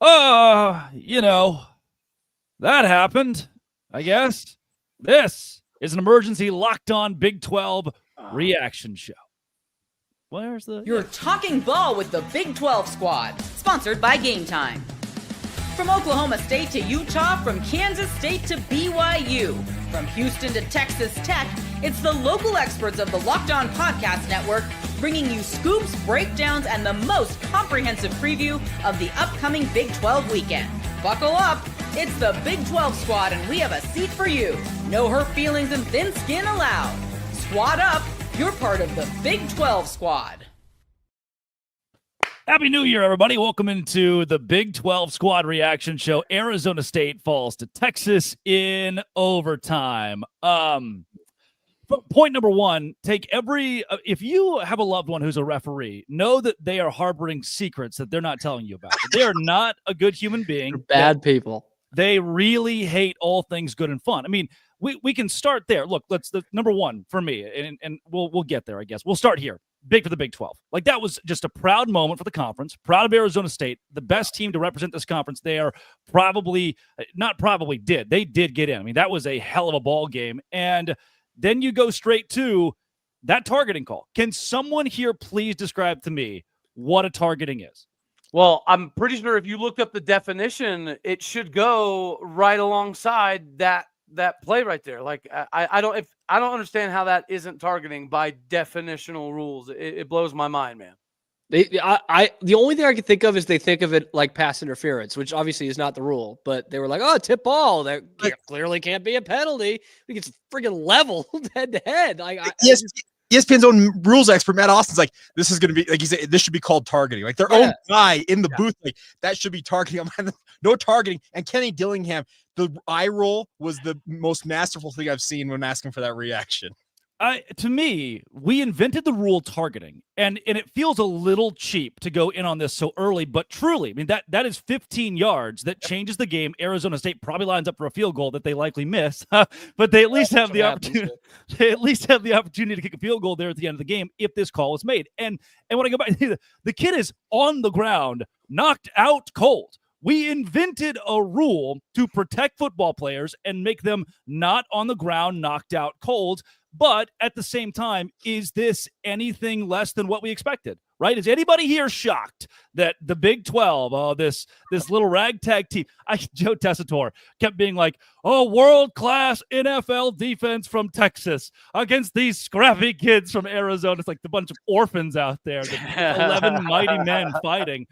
You know, that happened, I guess. This is an emergency Locked On Big 12 reaction show. Where's the... You're talking ball with the Big 12 squad, sponsored by Game Time. From Oklahoma State to Utah, from Kansas State to BYU, from Houston to Texas Tech, it's the local experts of the Locked On Podcast Network bringing you scoops, breakdowns, and the most comprehensive preview of the upcoming Big 12 weekend. Buckle up, it's the Big 12 squad, and we have a seat for you. No hurt feelings and thin skin allowed. Squad up, you're part of the Big 12 squad. Happy New Year, everybody. Welcome into the Big 12 squad reaction show. Arizona State falls to Texas in overtime. Point number one, if you have a loved one who's a referee, know that they are harboring secrets that they're not telling you about. They are not a good human being. They're bad people. They really hate all things good and fun. I mean, we can start there. Look, number one for me, and we'll get there, I guess. We'll start here. Big for the Big 12. Like, that was just a proud moment for the conference. Proud of Arizona State, the best team to represent this conference. They are they did get in. I mean, that was a hell of a ball game. And then you go straight to that targeting call. Can someone here please describe to me what a targeting is? Well, I'm pretty sure if you looked up the definition, it should go right alongside that play right there. Like, I don't understand how that isn't targeting by definitional rules. It blows my mind, man. The only thing I can think of is they think of it like pass interference, which obviously is not the rule. But they were like, "Oh, tip ball. That clearly can't be a penalty. We get friggin' leveled head to head." Yes. ESPN's own rules expert Matt Austin's like, this is going to be, like he said, this should be called targeting. Like, their own guy in the booth, like, that should be targeting. No targeting. And Kenny Dillingham, the eye roll was the most masterful thing I've seen when asking for that reaction. To me, we invented the rule targeting, and it feels a little cheap to go in on this so early, but truly, I mean, that is 15 yards that changes the game. Arizona State probably lines up for a field goal that they likely miss, but they at least have the opportunity. They at least have the opportunity to kick a field goal there at the end of the game if this call is made. And when I go back, the kid is on the ground, knocked out cold. We invented a rule to protect football players and make them not on the ground, knocked out cold. But at the same time, is this anything less than what we expected, right? Is anybody here shocked that the Big 12, this little ragtag team, Joe Tessitore kept being like, world-class NFL defense from Texas against these scrappy kids from Arizona. It's like the bunch of orphans out there, the 11 mighty men fighting.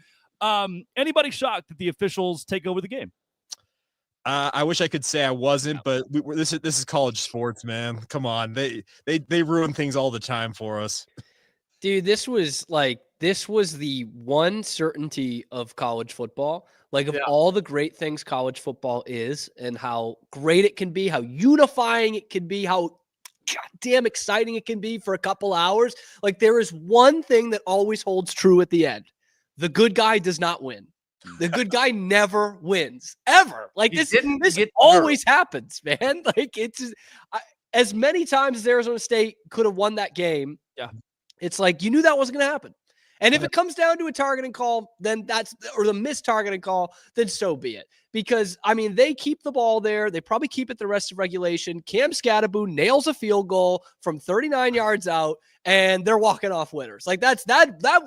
Anybody shocked that the officials take over the game? I wish I could say I wasn't, but this is college sports, man. Come on, they ruin things all the time for us. Dude, this was the one certainty of college football. Like, of all the great things college football is, and how great it can be, how unifying it can be, how goddamn exciting it can be for a couple hours. Like, there is one thing that always holds true at the end: the good guy does not win. The good guy never wins, ever. Like, this always happens, man. Like, it's just, as many times as Arizona State could have won that game. Yeah, it's like, you knew that wasn't going to happen. And if it comes down to a targeting call, then or the missed targeting call, then so be it. Because, I mean, they keep the ball there. They probably keep it the rest of regulation. Cam Scatterbo nails a field goal from 39 yards out, and they're walking off winners. Like, that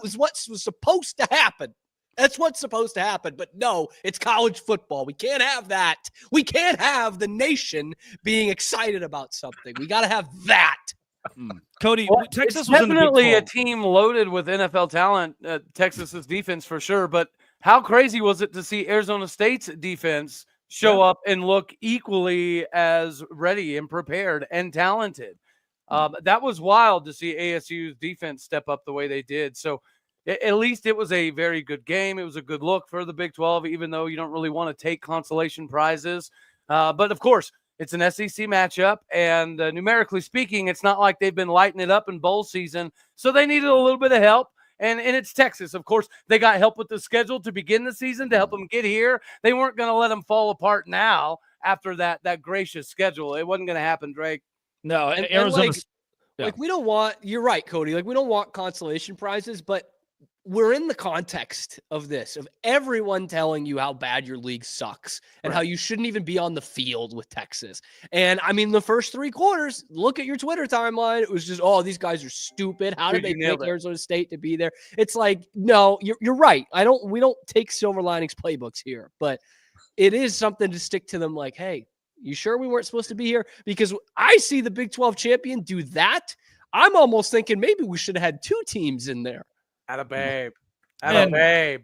was what was supposed to happen. That's what's supposed to happen. But no, it's college football. We can't have that. We can't have the nation being excited about something. We got to have that. Cody, Texas was definitely a team loaded with NFL talent, Texas's defense for sure. But how crazy was it to see Arizona State's defense show up and look equally as ready and prepared and talented? That was wild to see ASU's defense step up the way they did. So at least it was a very good game. It was a good look for the Big 12, even though you don't really want to take consolation prizes. But, of course, it's an SEC matchup, and numerically speaking, it's not like they've been lighting it up in bowl season, so they needed a little bit of help. And it's Texas. Of course, they got help with the schedule to begin the season to help them get here. They weren't going to let them fall apart now after that gracious schedule. It wasn't going to happen, Drake. No, and Arizona. Like, we don't want – you're right, Cody. Like, we don't want consolation prizes, but we're in the context of this, of everyone telling you how bad your league sucks and how you shouldn't even be on the field with Texas. And I mean, the first 3 quarters, look at your Twitter timeline. It was just, oh, these guys are stupid. How did they pick Arizona State to be there? It's like, no, you're right. We don't take silver linings playbooks here, but it is something to stick to them. Like, hey, you sure we weren't supposed to be here? Because I see the Big 12 champion do that. I'm almost thinking maybe we should have had 2 teams in there. Atta babe. And Hey,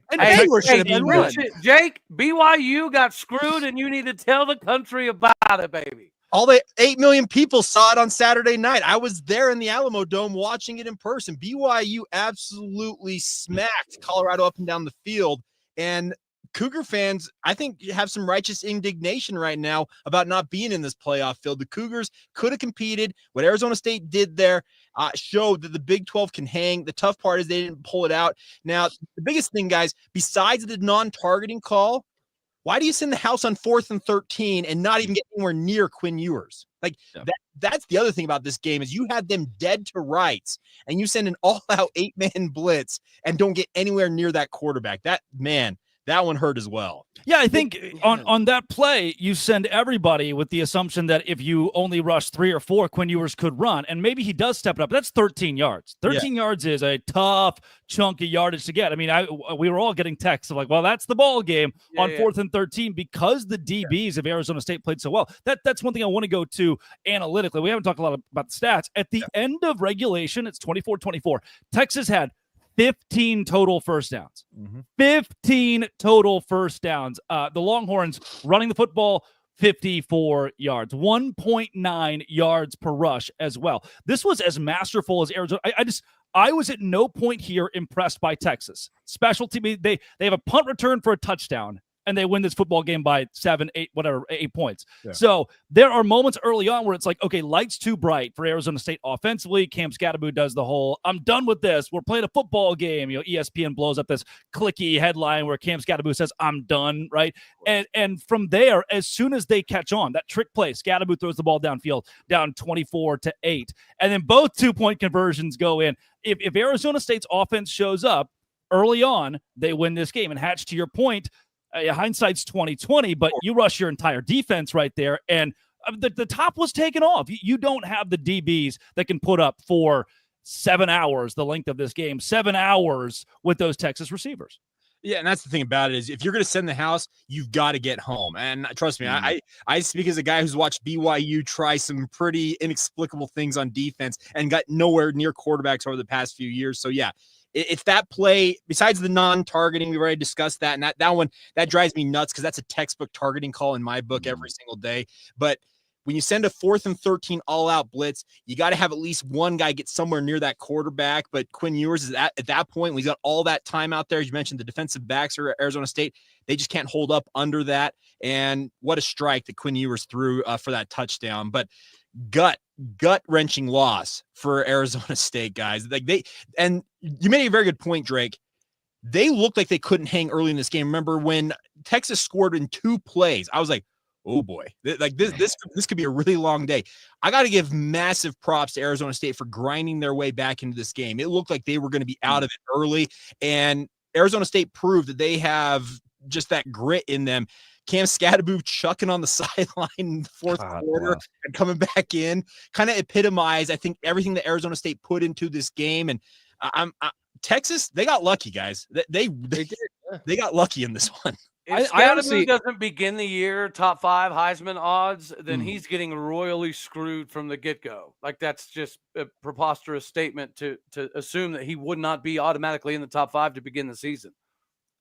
should have been run. Jake, BYU got screwed, and you need to tell the country about it, baby. All the 8 million people saw it on Saturday night. I was there in the Alamo Dome watching it in person. BYU absolutely smacked Colorado up and down the field. And Cougar fans, I think, have some righteous indignation right now about not being in this playoff field. The Cougars could have competed. What Arizona State did there showed that the Big 12 can hang. The tough part is they didn't pull it out. Now, the biggest thing, guys, besides the non-targeting call, why do you send the house on 4th and 13 and not even get anywhere near Quinn Ewers? Like, that's the other thing about this game is you had them dead to rights, and you send an all-out 8-man blitz and don't get anywhere near that quarterback. That one hurt as well. Yeah, I think on that play, you send everybody with the assumption that if you only rush 3 or 4, Quinn Ewers could run, and maybe he does step it up. That's 13 yards. 13 yards is a tough chunk of yardage to get. I mean, we were all getting texts of like, well, that's the ball game on 4th and 13 because the DBs of Arizona State played so well. That's one thing I want to go to analytically. We haven't talked a lot about the stats. At the end of regulation, it's 24-24. Texas had 15 total first downs. 15 total first downs. The Longhorns running the football 54 yards, 1.9 yards per rush as well. This was as masterful as Arizona. I was at no point here impressed by Texas. Special team, they have a punt return for a touchdown, and they win this football game by 7, 8, whatever, 8 points. Yeah. So there are moments early on where it's like, okay, light's too bright for Arizona State offensively. Cam Scatterbo does the whole, I'm done with this. We're playing a football game. You know, ESPN blows up this clicky headline where Cam Scatterbo says, I'm done, right? And from there, as soon as they catch on, that trick play, Scatterbo throws the ball downfield, down 24-8. And then both 2-point conversions go in. If Arizona State's offense shows up early on, they win this game. And Hatch, to your point, hindsight's 2020, but you rush your entire defense right there, and the top was taken off. You don't have the DBs that can put up for 7 hours, the length of this game, 7 hours with those Texas receivers. Yeah, and that's the thing about it is if you're going to send the house, you've got to get home. And trust me, I speak as a guy who's watched BYU try some pretty inexplicable things on defense and got nowhere near quarterbacks over the past few years. So, yeah. It's that play, besides the non-targeting, we've already discussed that. And that one, that drives me nuts because that's a textbook targeting call in my book every single day. But when you send a 4th and 13 all-out blitz, you got to have at least one guy get somewhere near that quarterback. But Quinn Ewers is at that point, when he's got all that time out there, as you mentioned, the defensive backs are Arizona State, they just can't hold up under that. And what a strike that Quinn Ewers threw for that touchdown. But gut-wrenching loss for Arizona State, guys. Like and you made a very good point, Drake. They looked like they couldn't hang early in this game. Remember when Texas scored in 2 plays? I was like, oh boy, like this could be a really long day. I got to give massive props to Arizona State for grinding their way back into this game. It looked like they were going to be out of it early, and Arizona State proved that they have just that grit in them. Cam Scatterbo chucking on the sideline in the 4th quarter and coming back in kind of epitomized, I think, everything that Arizona State put into this game. And Texas, they got lucky, guys. They got lucky in this one. If I honestly doesn't begin the year top 5 Heisman odds, then he's getting royally screwed from the get-go. Like, that's just a preposterous statement to assume that he would not be automatically in the top 5 to begin the season.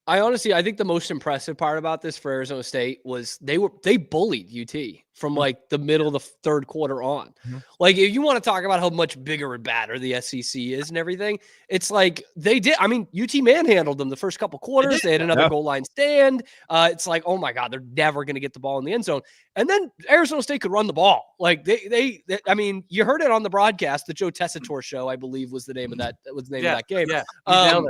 I think the most impressive part about this for Arizona State was they bullied UT from like the middle of the 3rd quarter on. Like, if you want to talk about how much bigger and badder the SEC is and everything, it's like they did. I mean, UT manhandled them the first couple quarters. They had another goal line stand. It's like, oh my God, they're never going to get the ball in the end zone. And then Arizona State could run the ball. Like they I mean, you heard it on the broadcast. The Joe Tessitore show, I believe, was the name of that. Of that game. Yeah,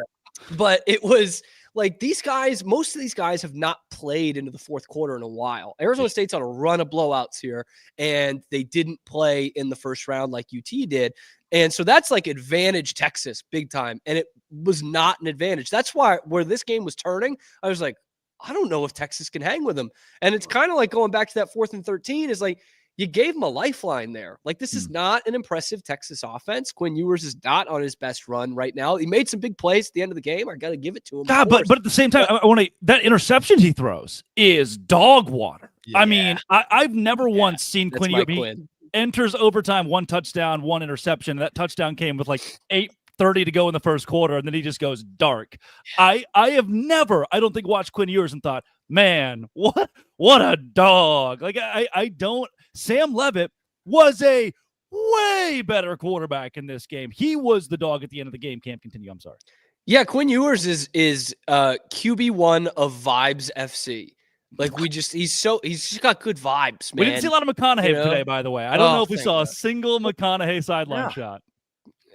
but it was. Like, these guys, most of these guys have not played into the 4th quarter in a while. Arizona State's on a run of blowouts here, and they didn't play in the first round like UT did. And so that's like advantage Texas big time. And it was not an advantage. That's why where this game was turning, I was like, I don't know if Texas can hang with them. And it's kind of like going back to that 4th and 13 is like, you gave him a lifeline there. Like, this is not an impressive Texas offense. Quinn Ewers is not on his best run right now. He made some big plays at the end of the game. I got to give it to him. God, but at the same time, I want to that interception he throws is dog water. Yeah. I mean, I've never once seen Quinn Ewers. He enters overtime, 1 touchdown, 1 interception. That touchdown came with like 8:30 to go in the first quarter, and then he just goes dark. I have never, I don't think, watched Quinn Ewers and thought, man, what a dog. Like, I don't. Sam Levitt was a way better quarterback in this game. He was the dog at the end of the game. Can't continue. I'm sorry. Yeah, Quinn Ewers is QB1 of Vibes FC. Like, he's just got good vibes, man. We didn't see a lot of McConaughey today, by the way. I don't know if we saw a single McConaughey sideline shot.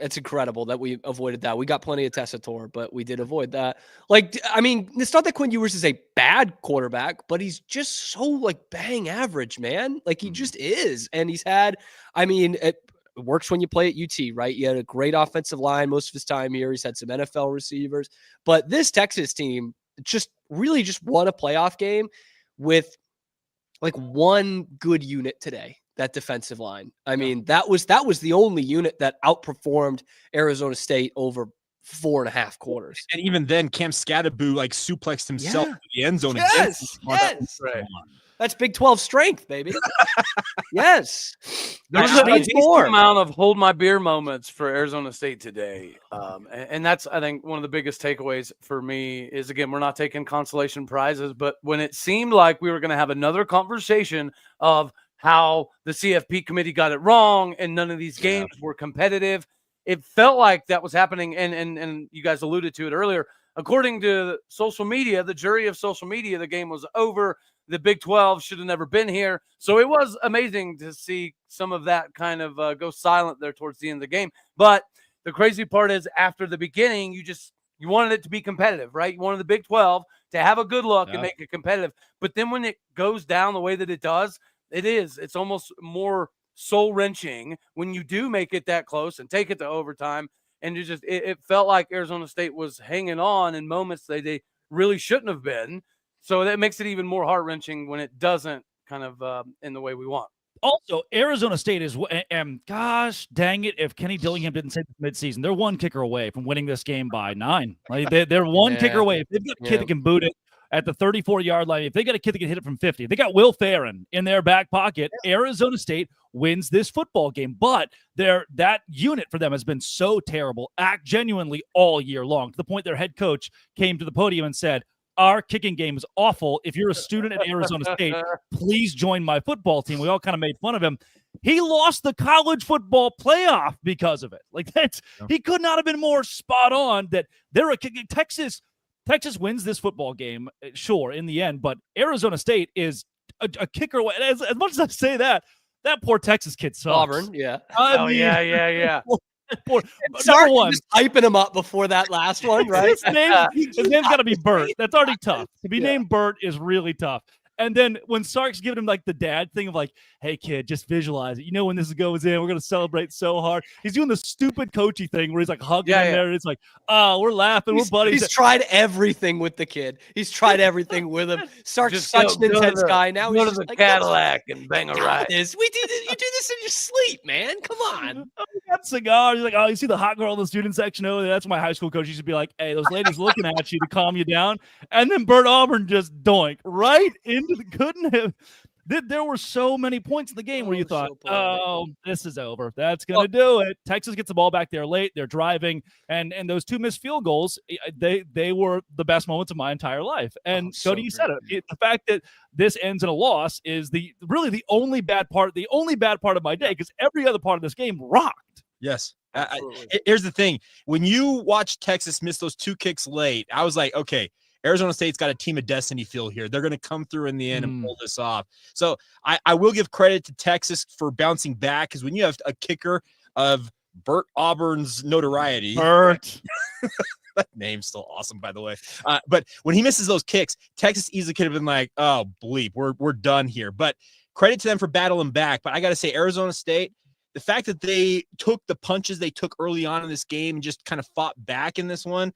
It's incredible that we avoided that. We got plenty of Tessitore, but we did avoid that. Like, I mean, it's not that Quinn Ewers is a bad quarterback, but he's just so, like, bang average, man. Like, he just is. And he's had, I mean, it works when you play at UT, right? You had a great offensive line most of his time here. He's had some NFL receivers. But this Texas team just really just won a playoff game with, like, one good unit today. That defensive line. I mean, that was the only unit that outperformed Arizona State over 4.5 quarters. And even then, Cam Scatteraboo like suplexed himself in the end zone. Yes. Right. That's Big 12 strength, baby. Yes. There's a decent amount of hold my beer moments for Arizona State today. And that's, I think, one of the biggest takeaways for me is, again, we're not taking consolation prizes, but when it seemed like we were going to have another conversation of how the CFP committee got it wrong and none of these games were competitive, it felt like that was happening. And you guys alluded to it earlier. According to social media, the jury of social media, the game was over. The Big 12 should have never been here. So it was amazing to see some of that kind of go silent there towards the end of the game. But the crazy part is, after the beginning, you wanted it to be competitive, right? You wanted the Big 12 to have a good look and make it competitive. But then when it goes down the way that it does, it's almost more soul-wrenching when you do make it that close and take it to overtime. And it felt like Arizona State was hanging on in moments they really shouldn't have been. So that makes it even more heart-wrenching when it doesn't kind of in the way we want. Also, Arizona State is, and gosh dang it, if Kenny Dillingham didn't say this midseason, they're 1 kicker away from winning this game by 9. Like, they're 1 kicker away. If they've got a kid that can boot it at the 34-yard line, if they got a kid that can hit it from 50, if they got Will Farron in their back pocket, Arizona State wins this football game. But that unit for them has been so terrible, genuinely all year long, to the point their head coach came to the podium and said, our kicking game is awful. If you're a student at Arizona State, please join my football team. We all kind of made fun of him. He lost the college football playoff because of it. Like, he could not have been more spot on that they're Texas wins this football game, sure, in the end, but Arizona State is a kicker away. As much as I say that poor Texas kid sucks. Auburn, yeah. I mean, yeah. Number one, just hyping him up before that last one, right? his name's got to be Bert. That's already tough. To be named Bert is really tough. And then when Sark's giving him like the dad thing of like, hey kid, just visualize it. You know, when this goes in, we're going to celebrate so hard. He's doing the stupid coachy thing where he's like hugging him there. And it's like, oh, we're laughing. We're buddies. He's tried everything with the kid. He's tried everything with him. Sark's such an intense guy. Now go he's to the like, Cadillac and bang a ride. You do this in your sleep, man. Come on. He got cigars. He's like, oh, you see the hot girl in the student section over there? That's my high school coach used to be like, hey, those ladies looking at you to calm you down. And then Bert Auburn just doink right into the couldn't have. There were so many points in the game where you thought, this is over. That's going to do it. Texas gets the ball back there late. They're driving. And those 2 missed field goals, they were the best moments of my entire life. And Cody, you said it. The fact that this ends in a loss is really the only bad part of my day, because every other part of this game rocked. Yes. Here's the thing. When you watch Texas miss those 2 kicks late, I was like, okay, Arizona State's got a team of destiny feel here. They're going to come through in the end and pull this off. So I will give credit to Texas for bouncing back, because when you have a kicker of Bert Auburn's notoriety, Bert, that name's still awesome, by the way. But when he misses those kicks, Texas easily could have been like, oh, bleep, we're done here. But credit to them for battling back. But I got to say, Arizona State, the fact that they took the punches they took early on in this game and just kind of fought back in this one,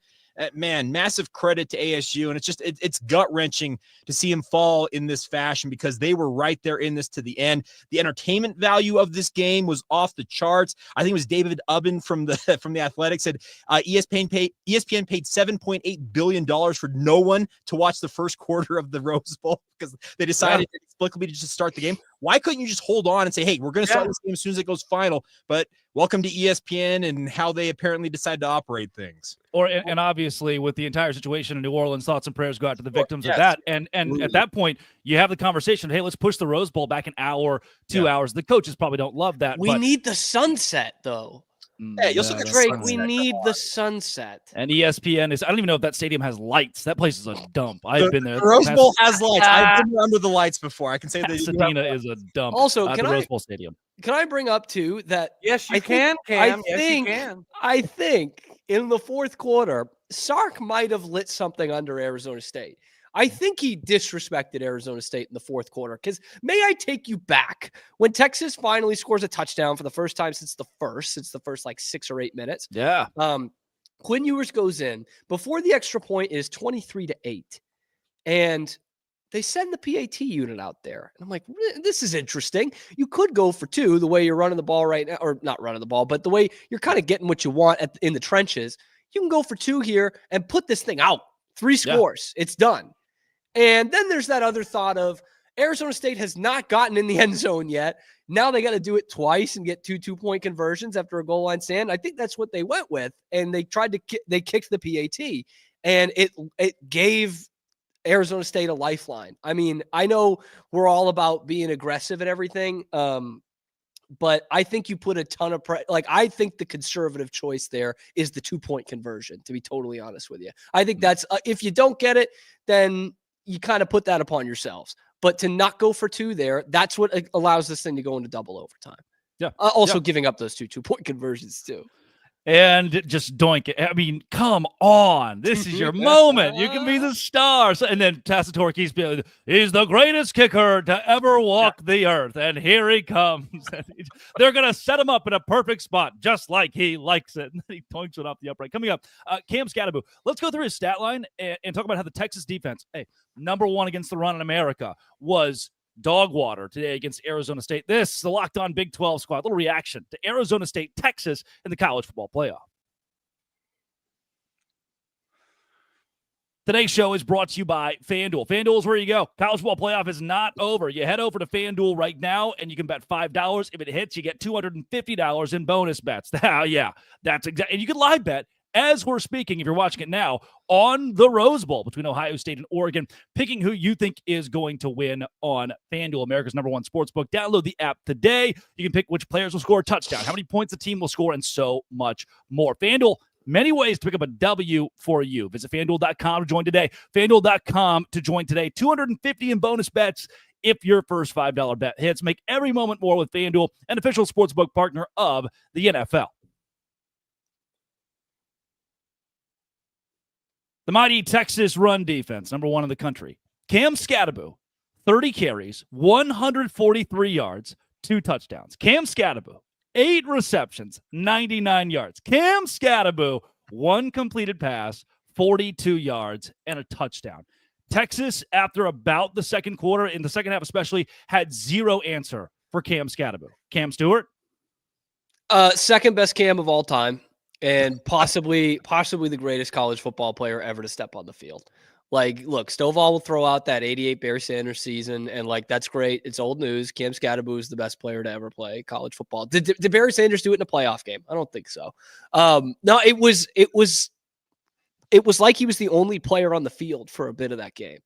man, massive credit to ASU. And it's gut-wrenching to see him fall in this fashion because they were right there in this to the end. The entertainment value of this game was off the charts. I think it was David Ubben from the Athletic said ESPN paid $7.8 billion for no one to watch the first quarter of the Rose Bowl because they decided inexplicably to just start the game. Why couldn't you just hold on and say, hey, we're going to start this game as soon as it goes final? But welcome to ESPN and how they apparently decide to operate things. And obviously with the entire situation in New Orleans, thoughts and prayers go out to the victims of that. And at that point, you have the conversation, hey, let's push the Rose Bowl back an hour, 2 hours. The coaches probably don't love that. We need the sunset, though. Yeah, you'll still get Drake, we need the sunset. And ESPN I don't even know if that stadium has lights. That place is a dump. I've been there. The Rose Bowl has lights. I've been under the lights before. I can say that Pasadena is a dump. Also, the Rose Bowl stadium. Can I bring up too that yes, you can, Cam. Yes, you can. I think in the fourth quarter, Sark might have lit something under Arizona State. I think he disrespected Arizona State in the fourth quarter because may I take you back when Texas finally scores a touchdown for the first time since the first like 6 or 8 minutes. Yeah. Quinn Ewers goes in before the extra point is 23-8. And they send the PAT unit out there. And I'm like, this is interesting. You could go for 2 the way you're running the ball right now, or not running the ball, but the way you're kind of getting what you want in the trenches. You can go for 2 here and put this thing out. 3 scores. Yeah. It's done. And then there's that other thought of Arizona State has not gotten in the end zone yet. Now they got to do it twice and get 2 2-point conversions after a goal line stand. I think that's what they went with. And they they kicked the PAT. And it gave Arizona State a lifeline. I mean, I know we're all about being aggressive and everything, but I think you put a ton of I think the conservative choice there is the 2-point conversion, to be totally honest with you. I think that's if you don't get it, then you kind of put that upon yourselves. But to not go for 2 there, that's what allows this thing to go into double overtime. Yeah. Also giving up those 2-point conversions too. And just doink it. I mean, come on. This is your moment. You can be the star. And then Tassitore keeps being, he's the greatest kicker to ever walk the earth. And here he comes. They're going to set him up in a perfect spot, just like he likes it. And then he doinks it off the upright. Coming up, Cam Scatterbo. Let's go through his stat line and talk about how the Texas defense, number 1 against the run in America, was dog water today against Arizona State. This is the Locked On Big 12 squad. Little reaction to Arizona State, Texas in the college football playoff. Today's show is brought to you by FanDuel. FanDuel is where you go. College football playoff is not over. You head over to FanDuel right now, and you can bet $5. If it hits, you get $250 in bonus bets. Yeah, that's exactly. And you can live bet as we're speaking, if you're watching it now, on the Rose Bowl between Ohio State and Oregon, picking who you think is going to win on FanDuel, America's #1 sportsbook. Download the app today. You can pick which players will score a touchdown, how many points the team will score, and so much more. FanDuel, many ways to pick up a W for you. Visit FanDuel.com to join today. FanDuel.com to join today. $250 in bonus bets if your first $5 bet hits. Make every moment more with FanDuel, an official sportsbook partner of the NFL. The mighty Texas run defense, number 1 in the country. Cam Scatterbo, 30 carries, 143 yards, 2 touchdowns. Cam Scatterbo, 8 receptions, 99 yards. Cam Scatterbo, 1 completed pass, 42 yards, and a touchdown. Texas, after about the second quarter, in the second half especially, had 0 answer for Cam Scatterbo. Cam Stewart? Second best Cam of all time. And possibly the greatest college football player ever to step on the field. Like, look, Stovall will throw out that 88 Barry Sanders season, and like that's great. It's old news. Cam Scatterbo is the best player to ever play college football. Did Barry Sanders do it in a playoff game? I don't think so. No, it was like he was the only player on the field for a bit of that game.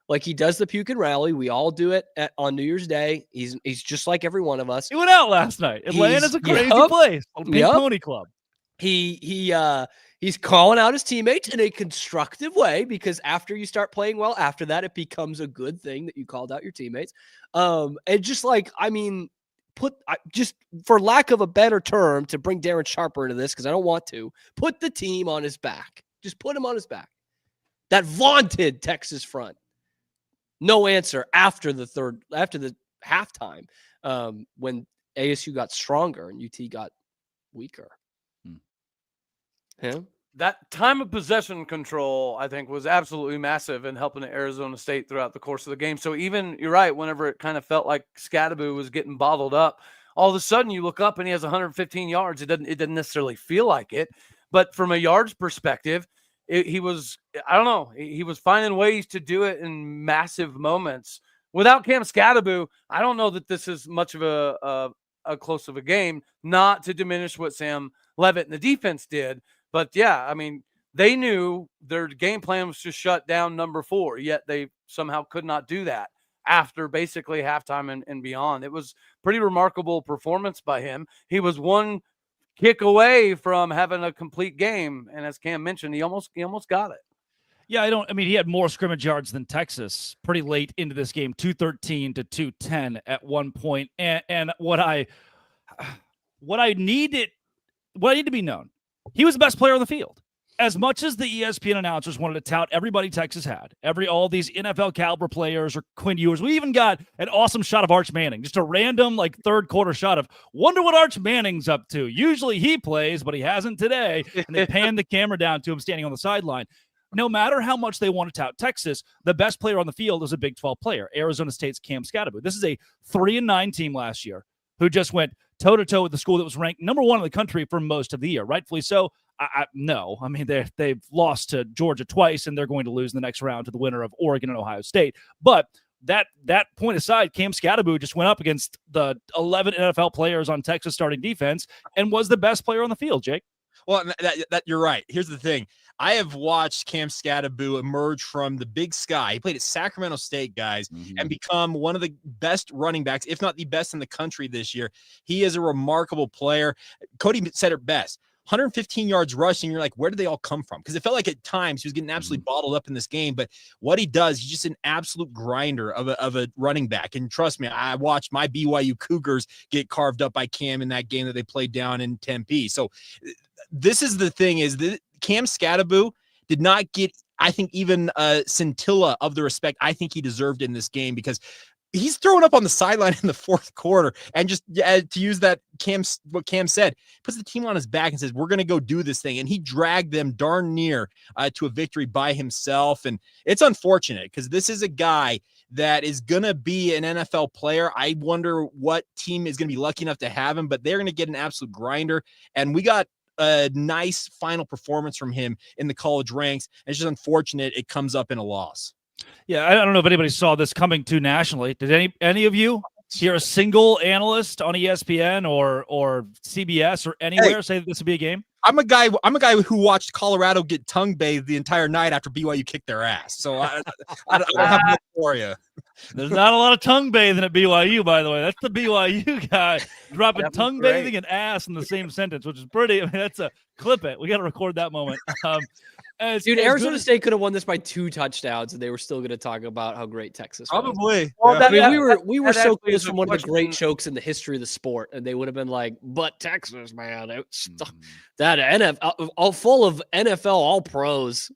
Like he does the puke and rally. We all do it on New Year's Day. He's just like every one of us. He went out last night. Atlanta's a crazy place. Pink Pony Club. He's calling out his teammates in a constructive way because after you start playing well, after that, it becomes a good thing that you called out your teammates. And just like, I mean, just for lack of a better term to bring Darren Sharper into this, because I don't want to, put the team on his back. Just put him on his back. That vaunted Texas front. No answer after the halftime when ASU got stronger and UT got weaker. Yeah. That time of possession control, I think, was absolutely massive in helping Arizona State throughout the course of the game. So even, you're right, whenever it kind of felt like Scadaboo was getting bottled up, all of a sudden you look up and he has 115 yards. It doesn't necessarily feel like it, but from a yards perspective, he was, I don't know, he was finding ways to do it in massive moments. Without Cam Scadaboo, I don't know that this is much of a close of a game, not to diminish what Sam Levitt and the defense did. But yeah, I mean, they knew their game plan was to shut down number 4, yet they somehow could not do that after basically halftime and beyond. It was pretty remarkable performance by him. He was one kick away from having a complete game, and as Cam mentioned, he almost got it. Yeah, I mean, he had more scrimmage yards than Texas pretty late into this game, 213 to 210 at one point. And what I need to be known, he was the best player on the field. As much as the ESPN announcers wanted to tout everybody Texas had, all these NFL caliber players or Quinn Ewers, we even got an awesome shot of Arch Manning, just a random third quarter shot of wonder what Arch Manning's up to. Usually he plays, but he hasn't today. And they panned the camera down to him standing on the sideline. No matter how much they want to tout Texas, the best player on the field is a Big 12 player, Arizona State's Cam Scadaboo. This is a 3-9 team last year who just went toe-to-toe with the school that was ranked number 1 in the country for most of the year. Rightfully so. No. I mean, they've lost to Georgia twice, and they're going to lose in the next round to the winner of Oregon and Ohio State. But that point aside, Cam Scadaboo just went up against the 11 NFL players on Texas starting defense and was the best player on the field, Jake. Well, that you're right. Here's the thing. I have watched Cam Scadaboo emerge from the Big Sky. He played at Sacramento State, guys, and become one of the best running backs, if not the best in the country this year. He is a remarkable player. Cody said it best. 115 yards rushing. You're like, where did they all come from? Because it felt like at times he was getting absolutely bottled up in this game. But what he does, he's just an absolute grinder of a running back. And trust me, I watched my BYU Cougars get carved up by Cam in that game that they played down in Tempe. So this is the thing, is that Cam Scadaboo did not get, I think, even a scintilla of the respect I think he deserved in this game, because he's thrown up on the sideline in the fourth quarter and just to use that what Cam said, puts the team on his back and says, we're going to go do this thing. And he dragged them darn near to a victory by himself. And it's unfortunate because this is a guy that is going to be an NFL player. I wonder what team is going to be lucky enough to have him, but they're going to get an absolute grinder. And we got a nice final performance from him in the college ranks. And it's just unfortunate it comes up in a loss. Yeah, I don't know if anybody saw this coming to nationally. Did any of you hear a single analyst on ESPN or CBS or anywhere say that this would be a game? I'm a guy who watched Colorado get tongue bathed the entire night after BYU kicked their ass. So I don't have much for you. There's not a lot of tongue bathing at BYU, by the way. That's the BYU guy dropping tongue bathing and ass in the same sentence, which is pretty. I mean, that's a clip it. We got to record that moment. Dude, Arizona State could have won this by 2 touchdowns, and they were still going to talk about how great Texas was. Probably. Well, I mean, we were so close from one of the great chokes in the history of the sport, and they would have been like, "But Texas, man, it's that NFL all full of NFL All Pros."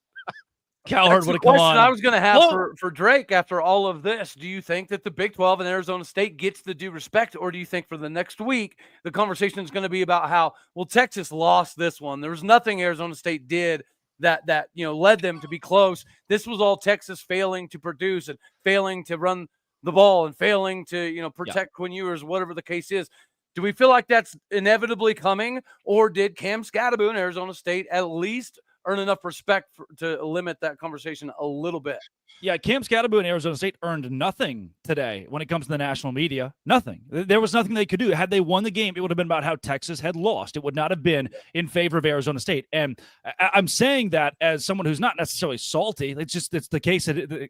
Cowherd would have come on. I was going to have for Drake after all of this. Do you think that the Big 12 and Arizona State gets the due respect, or do you think for the next week the conversation is going to be about how, well, Texas lost this one? There was nothing Arizona State did that led them to be close. This was all Texas failing to produce and failing to run the ball and failing to protect Quinn Ewers, whatever the case is. Do we feel like that's inevitably coming, or did Cam Scadaboo and Arizona State at least earn enough respect to limit that conversation a little bit? Yeah, Cam Scadaboo and Arizona State earned nothing today when it comes to the national media. Nothing. There was nothing they could do. Had they won the game, it would have been about how Texas had lost. It would not have been in favor of Arizona State. And I'm saying that as someone who's not necessarily salty. It's the case that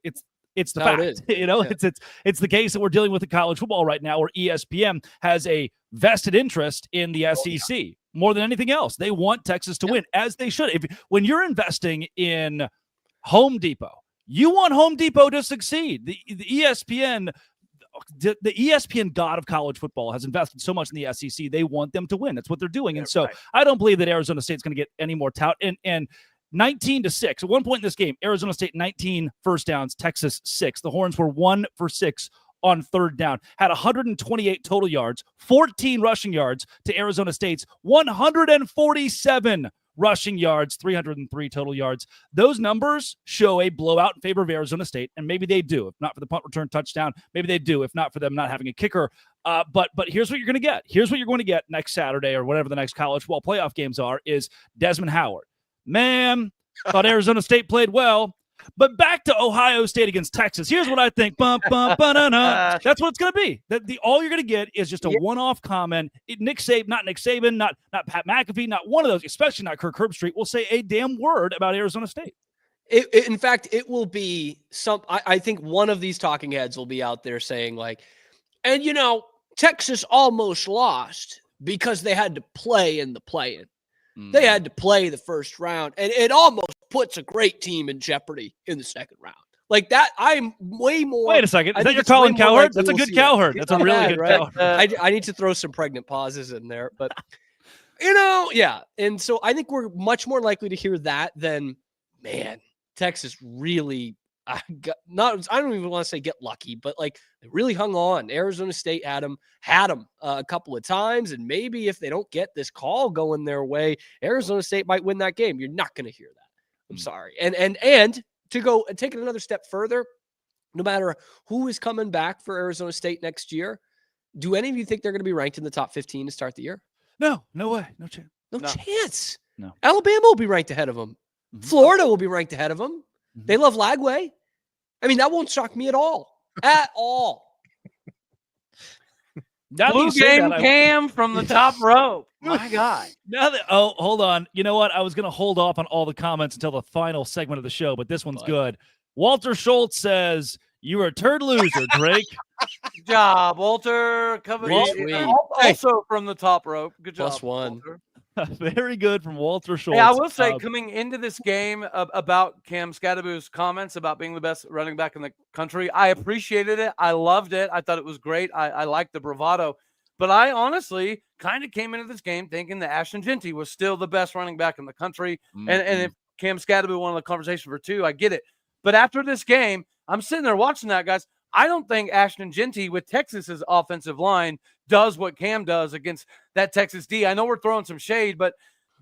it's the fact. It's the case that we're dealing with in college football right now, where ESPN has a vested interest in the SEC more than anything else. They want Texas to win, as they should. When you're investing in Home Depot, you want Home Depot to succeed. The ESPN god of college football has invested so much in the SEC. They want them to win. That's what they're doing. And so I don't believe that Arizona State's going to get any more tout. And 19-6. At one point in this game, Arizona State 19 first downs, Texas 6. The Horns were 1 for 6 on third down, had 128 total yards, 14 rushing yards to Arizona State's 147 rushing yards, 303 total yards. Those numbers show a blowout in favor of Arizona State, and maybe they do. If not for the punt return touchdown, maybe they do. If not for them not having a kicker. But here's what you're going to get. Here's what you're going to get next Saturday or whatever the next college football playoff games are is Desmond Howard. Man, thought Arizona State played well. But back to Ohio State against Texas. Here's what I think. That's what it's going to be. All you're going to get is just a one-off comment. Not Nick Saban, not Pat McAfee, not one of those, especially not Kirk Herbstreit, will say a damn word about Arizona State. In fact, it will be I think one of these talking heads will be out there saying like, and Texas almost lost because they had to play in the play-in. They had to play the first round, and it almost puts a great team in jeopardy in the second round. Like that, I'm way more. Wait a second. Is that your Colin Cowherd? That's a good Cowherd. That's a really good Cowherd. I need to throw some pregnant pauses in there, but yeah. And so I think we're much more likely to hear that than, man, Texas really. I don't even want to say get lucky, but like they really hung on. Arizona State had them a couple of times, and maybe if they don't get this call going their way, Arizona State might win that game. You're not going to hear that. I'm sorry. And to go and take it another step further, no matter who is coming back for Arizona State next year, do any of you think they're going to be ranked in the top 15 to start the year? No way. No chance. No chance. No. Alabama will be ranked ahead of them. Mm-hmm. Florida will be ranked ahead of them. Mm-hmm. They love Lagway. I mean, that won't shock me at all. At all. Blue game Cam from the top rope. My God. Hold on. You know what? I was going to hold off on all the comments until the final segment of the show, but this one's good. Walter Schultz says, "You're a turd loser, Drake." Good job, Walter. Also from the top rope. Good job. +1. Walter. Very good from Walter Schultz. Yeah, I will say, coming into this game about Cam Scadaboo's comments about being the best running back in the country, I appreciated it. I loved it. I thought it was great. I liked the bravado. But I honestly kind of came into this game thinking that Ashton Jeanty was still the best running back in the country. Mm-hmm. And if Cam Scadaboo wanted the conversation for two, I get it. But after this game, I'm sitting there watching that, guys. I don't think Ashton Jeanty with Texas's offensive line does what Cam does against that Texas D. I know we're throwing some shade, but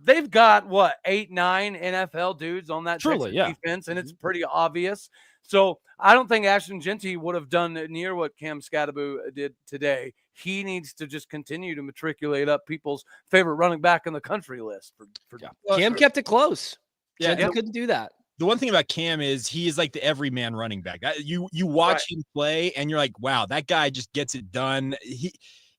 they've got 8, 9 NFL dudes on that Texas defense, and it's pretty obvious. So I don't think Ashton Jeanty would have done near what Cam Scadaboo did today. He needs to just continue to matriculate up people's favorite running back in the country list. Cam kept it close. Yeah, he couldn't do that. The one thing about Cam is he is like the everyman running back. You watch him play and you're like, wow, that guy just gets it done.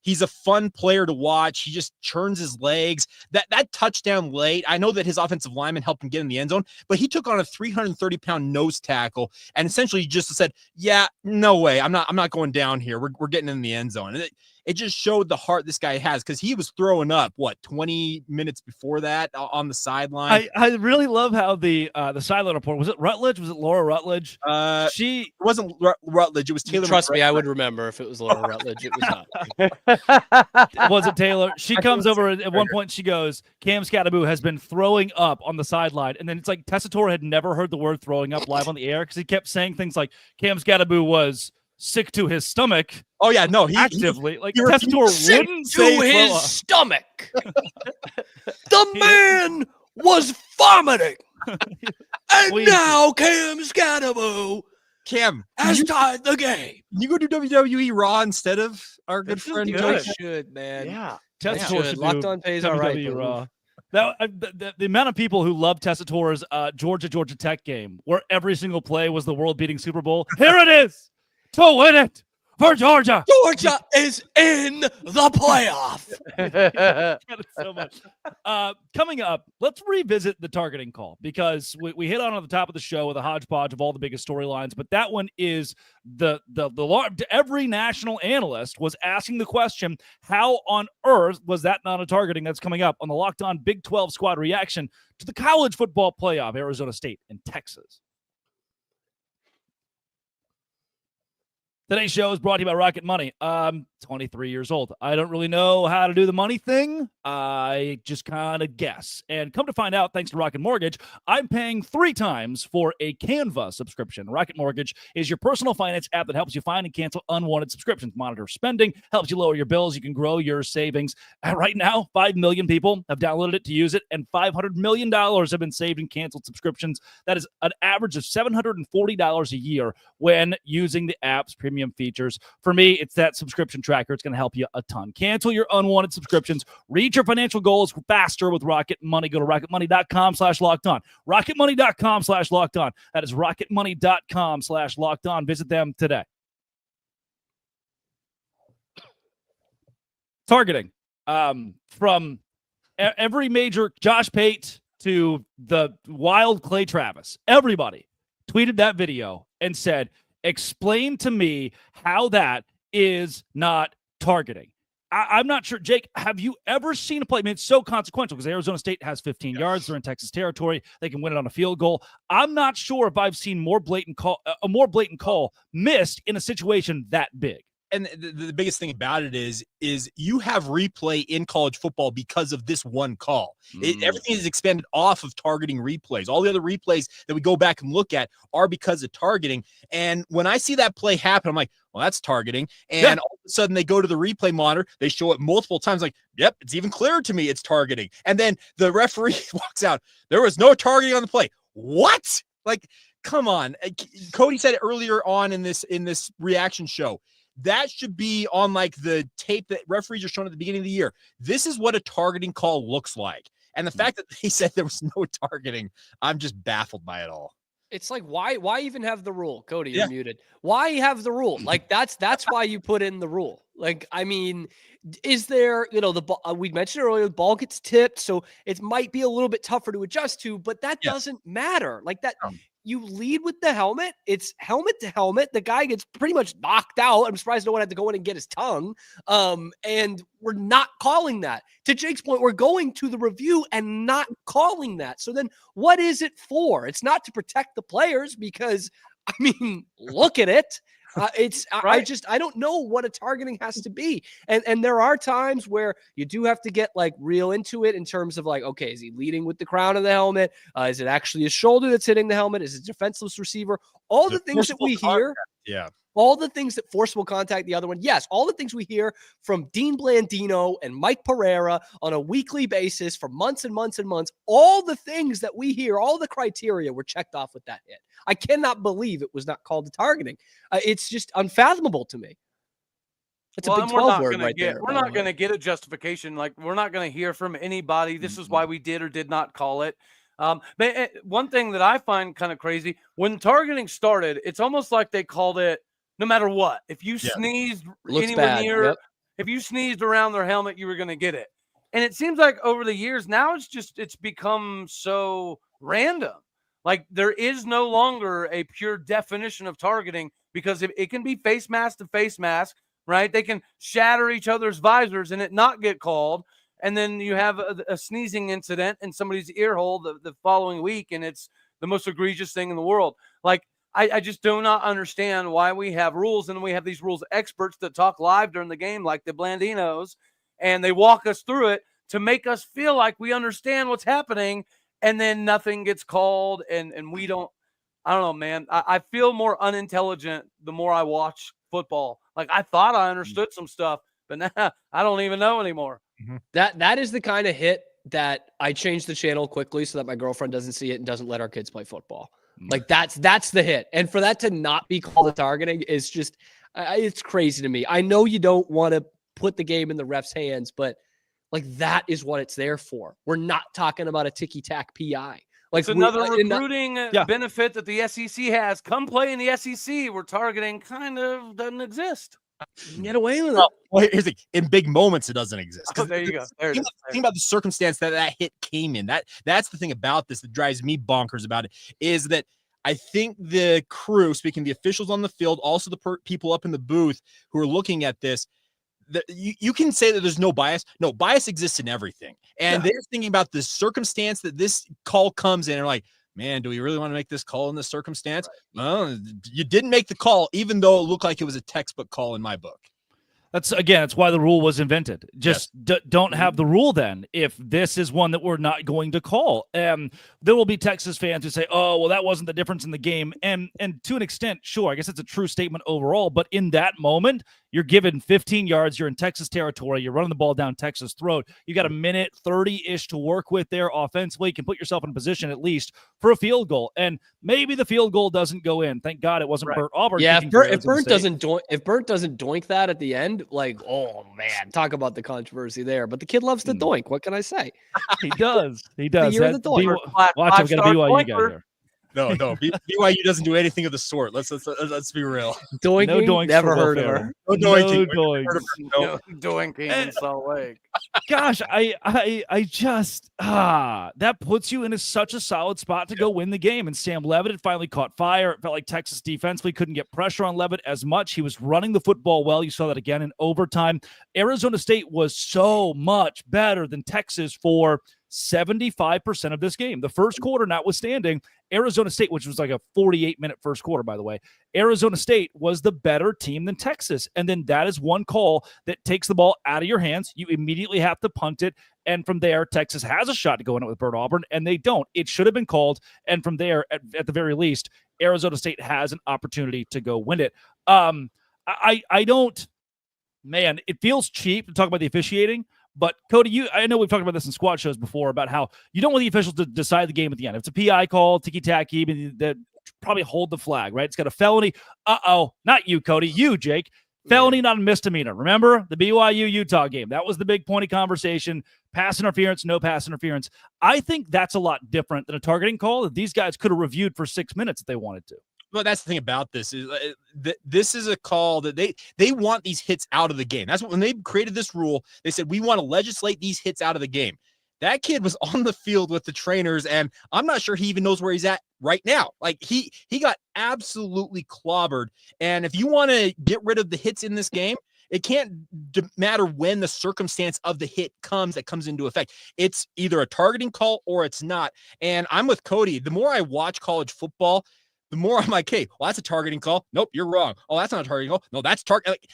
He's a fun player to watch. He just churns his legs. That touchdown late, I know that his offensive lineman helped him get in the end zone, but he took on a 330-pound nose tackle and essentially just said, yeah, no way. I'm not going down here. We're getting in the end zone. And it just showed the heart this guy has, because he was throwing up 20 minutes before that on the sideline. I really love how the sideline report, was it Rutledge? Was it Laura Rutledge? It wasn't Rutledge. It was Taylor. Trust me, I would remember if it was Laura Rutledge. It was not. Was it Taylor? She comes over at one point. She goes, "Cam Scadaboo has been throwing up on the sideline," and then it's like Tessitore had never heard the word "throwing up" live on the air because he kept saying things like Cam Scadaboo was sick to his stomach. Oh yeah, no, actively Tessitore wouldn't say to his stomach. The man was vomiting, and now Cam Scadaboo has tied the game. Can you go do WWE Raw instead of our good friend Joe? Should, man. Yeah, Tessitore should. Locked on pays all right. Raw. Now, the amount of people who love Tessitore's Georgia Tech game, where every single play was the world-beating Super Bowl. Here it is to win it for Georgia. Georgia is in the playoff. So much. Coming up, let's revisit the targeting call, because we hit on the top of the show with a hodgepodge of all the biggest storylines, but that one is the every national analyst was asking the question, how on earth was that not a targeting? That's coming up on the Locked On Big 12 Squad reaction to the college football playoff, Arizona State and Texas. Today's show is brought to you by Rocket Money. 23 years old. I don't really know how to do the money thing. I just kind of guess. And come to find out, thanks to Rocket Mortgage, I'm paying 3 times for a Canva subscription. Rocket Mortgage is your personal finance app that helps you find and cancel unwanted subscriptions, monitor spending, helps you lower your bills. You can grow your savings. And right now, 5 million people have downloaded it to use it, and $500 million have been saved in canceled subscriptions. That is an average of $740 a year when using the app's premium features. For me, it's that subscription tracker. It's going to help you a ton. Cancel your unwanted subscriptions. Reach your financial goals faster with Rocket Money. Go to rocketmoney.com/lockedon. rocketmoney.com/lockedon. That is rocketmoney.com/lockedon. Visit them today. Targeting. From every major, Josh Pate to the wild Clay Travis, everybody tweeted that video and said, explain to me how that is not targeting. I'm not sure. Jake, have you ever seen a play? I mean, it's so consequential because Arizona State has 15 yards. They're in Texas territory. They can win it on a field goal. I'm not sure if I've seen a more blatant call missed in a situation that big. And the biggest thing about it is you have replay in college football because of this one call. Everything is expanded off of targeting replays. All the other replays that we go back and look at are because of targeting. And when I see that play happen, I'm like, well, that's targeting. And all of a sudden they go to the replay monitor. They show it multiple times. Like, yep, it's even clearer to me it's targeting. And then the referee walks out. There was no targeting on the play. What? Like, come on. Cody said it earlier on in this reaction show. That should be on like the tape that referees are showing at the beginning of the year. This is what a targeting call looks like. And the fact that they said there was no targeting, I'm just baffled by it all. It's like, why even have the rule? Cody, you're muted. Why have the rule? Like, that's why you put in the rule. Like, I mean, is there, the ball, we mentioned earlier, the ball gets tipped, so it might be a little bit tougher to adjust to, but that doesn't matter. Like that, you lead with the helmet. It's helmet to helmet. The guy gets pretty much knocked out. I'm surprised no one had to go in and get his tongue. And we're not calling that. To Jake's point, we're going to the review and not calling that. So then what is it for? It's not to protect the players because, I mean, look at it. I don't know what a targeting has to be. And there are times where you do have to get like real into it in terms of like, okay, is he leading with the crown of the helmet? Is it actually his shoulder that's hitting the helmet? Is it defenseless receiver? All the things that we hear. Yeah. All the things that forcible contact the other one. Yes, all the things we hear from Dean Blandino and Mike Pereira on a weekly basis for months and months and months. All the things that we hear, all the criteria were checked off with that hit. I cannot believe it was not called the targeting. It's just unfathomable to me. It's a Big 12 word right there. We're not going to get a justification. Like, we're not going to hear from anybody. This is why we did or did not call it. But one thing that I find kind of crazy, when targeting started, it's almost like they called it no matter what. If you sneezed anywhere near, if you sneezed around their helmet, you were going to get it. And it seems like over the years now it's become so random. Like there is no longer a pure definition of targeting because it can be face mask to face mask, right? They can shatter each other's visors and it not get called. And then you have a sneezing incident in somebody's ear hole the following week, and it's the most egregious thing in the world. Like, I just do not understand why we have rules, and we have these rules experts that talk live during the game like the Blandinos, and they walk us through it to make us feel like we understand what's happening, and then nothing gets called, and we don't – I don't know, man. I feel more unintelligent the more I watch football. Like, I thought I understood some stuff, but now I don't even know anymore. That is the kind of hit that I change the channel quickly so that my girlfriend doesn't see it and doesn't let our kids play football. Like that's the hit. And for that to not be called a targeting is just, it's crazy to me. I know you don't want to put the game in the ref's hands, but like that is what it's there for. We're not talking about a ticky-tack PI. Like it's another recruiting benefit that the SEC has. Come play in the SEC where targeting kind of doesn't exist. Get away with it. Well, here's the, in big moments, it doesn't exist. Oh, there you go. Think about the circumstance that hit came in. That's the thing about this that drives me bonkers about it is that I think the crew, speaking the officials on the field, also the people up in the booth who are looking at this, you can say that there's no bias. No, bias exists in everything. And they're thinking about the circumstance that this call comes in and like, man, do we really want to make this call in this circumstance? Right. Well, you didn't make the call, even though it looked like it was a textbook call in my book. That's why the rule was invented. Just don't have the rule then if this is one that we're not going to call. There will be Texas fans who say, oh, well, that wasn't the difference in the game. And to an extent, sure, I guess it's a true statement overall. But in that moment, you're given 15 yards. You're in Texas territory. You're running the ball down Texas' throat. You got a minute 30-ish to work with there offensively. You can put yourself in a position at least for a field goal. And maybe the field goal doesn't go in. Thank God it wasn't Burt Auburn. Yeah, if Burt doesn't doink that at the end, like, oh man, talk about the controversy there. But the kid loves to doink. What can I say? He does. He does. The year of the doink. Watch, I've got a BYU guy here. No. BYU doesn't do anything of the sort. Let's be real. Doinking? No doinks. Never heard of her. No doinking. No doinking in Salt Lake. Gosh, I just that puts you in such a solid spot to go win the game. And Sam Levitt had finally caught fire. It felt like Texas defensively couldn't get pressure on Levitt as much. He was running the football well. You saw that again in overtime. Arizona State was so much better than Texas for 75% of this game. The first quarter notwithstanding, Arizona State, which was like a 48-minute first quarter, by the way, Arizona State was the better team than Texas. And then that is one call that takes the ball out of your hands. You immediately have to punt it. And from there, Texas has a shot to go in it with Burt Auburn, and they don't. It should have been called. And from there, at the very least, Arizona State has an opportunity to go win it. I don't, man, it feels cheap to talk about the officiating. But Cody, I know we've talked about this in squad shows before about how you don't want the officials to decide the game at the end. If it's a PI call, ticky-tacky, that probably hold the flag, right? It's got a felony. Not you, Cody. You, Jake. Felony, not a misdemeanor. Remember the BYU-Utah game? That was the big point of conversation. Pass interference, no pass interference. I think that's a lot different than a targeting call that these guys could have reviewed for 6 minutes if they wanted to. Well, that's the thing about this is this is a call that they want these hits out of the game. That's what, when they created this rule, they said, we want to legislate these hits out of the game. That kid was on the field with the trainers, and I'm not sure he even knows where he's at right now. Like he got absolutely clobbered. And if you want to get rid of the hits in this game, it can't matter when the circumstance of the hit comes into effect. It's either a targeting call or it's not. And I'm with Cody. The more I watch college football, the more I'm like, hey, well, that's a targeting call. Nope, you're wrong. Oh, that's not a targeting call. No, that's target. Like,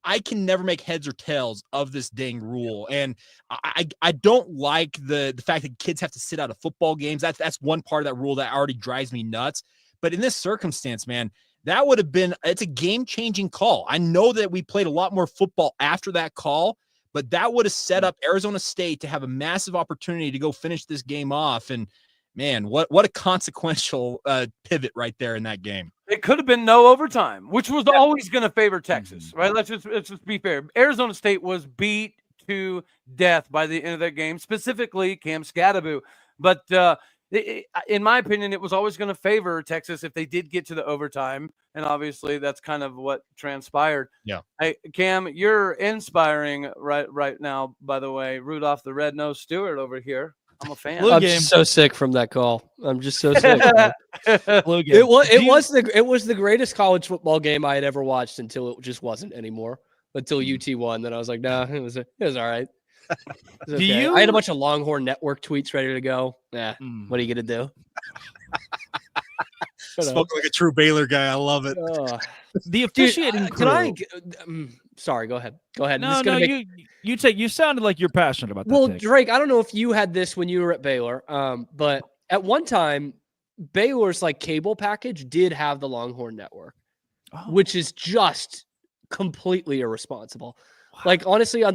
I can never make heads or tails of this dang rule. And I don't like the fact that kids have to sit out of football games. That's one part of that rule that already drives me nuts. But in this circumstance, man, that would have been, it's a game-changing call. I know that we played a lot more football after that call, but that would have set up Arizona State to have a massive opportunity to go finish this game off. And man, what a consequential pivot right there in that game. It could have been no overtime, which was always going to favor Texas, right? Let's just be fair. Arizona State was beat to death by the end of that game, specifically Cam Scadaboo. But in my opinion, it was always going to favor Texas if they did get to the overtime, and obviously that's kind of what transpired. Yeah. Hey, Cam, you're inspiring right now. By the way, Rudolph the Red-Nosed Stewart over here. I'm a fan. I'm just so sick from that call. I'm just so sick. It was the greatest college football game I had ever watched until it just wasn't anymore. Until UT won, then I was like, nah, it was all right. It was okay. I had a bunch of Longhorn Network tweets ready to go. What are you gonna do? Spoke like a true Baylor guy. I love it. The officiating crew. Sorry, go ahead. No, you sounded like you're passionate about that. Well, Drake, I don't know if you had this when you were at Baylor, but at one time, Baylor's like cable package did have the Longhorn Network, which is just completely irresponsible. Wow. Like honestly, on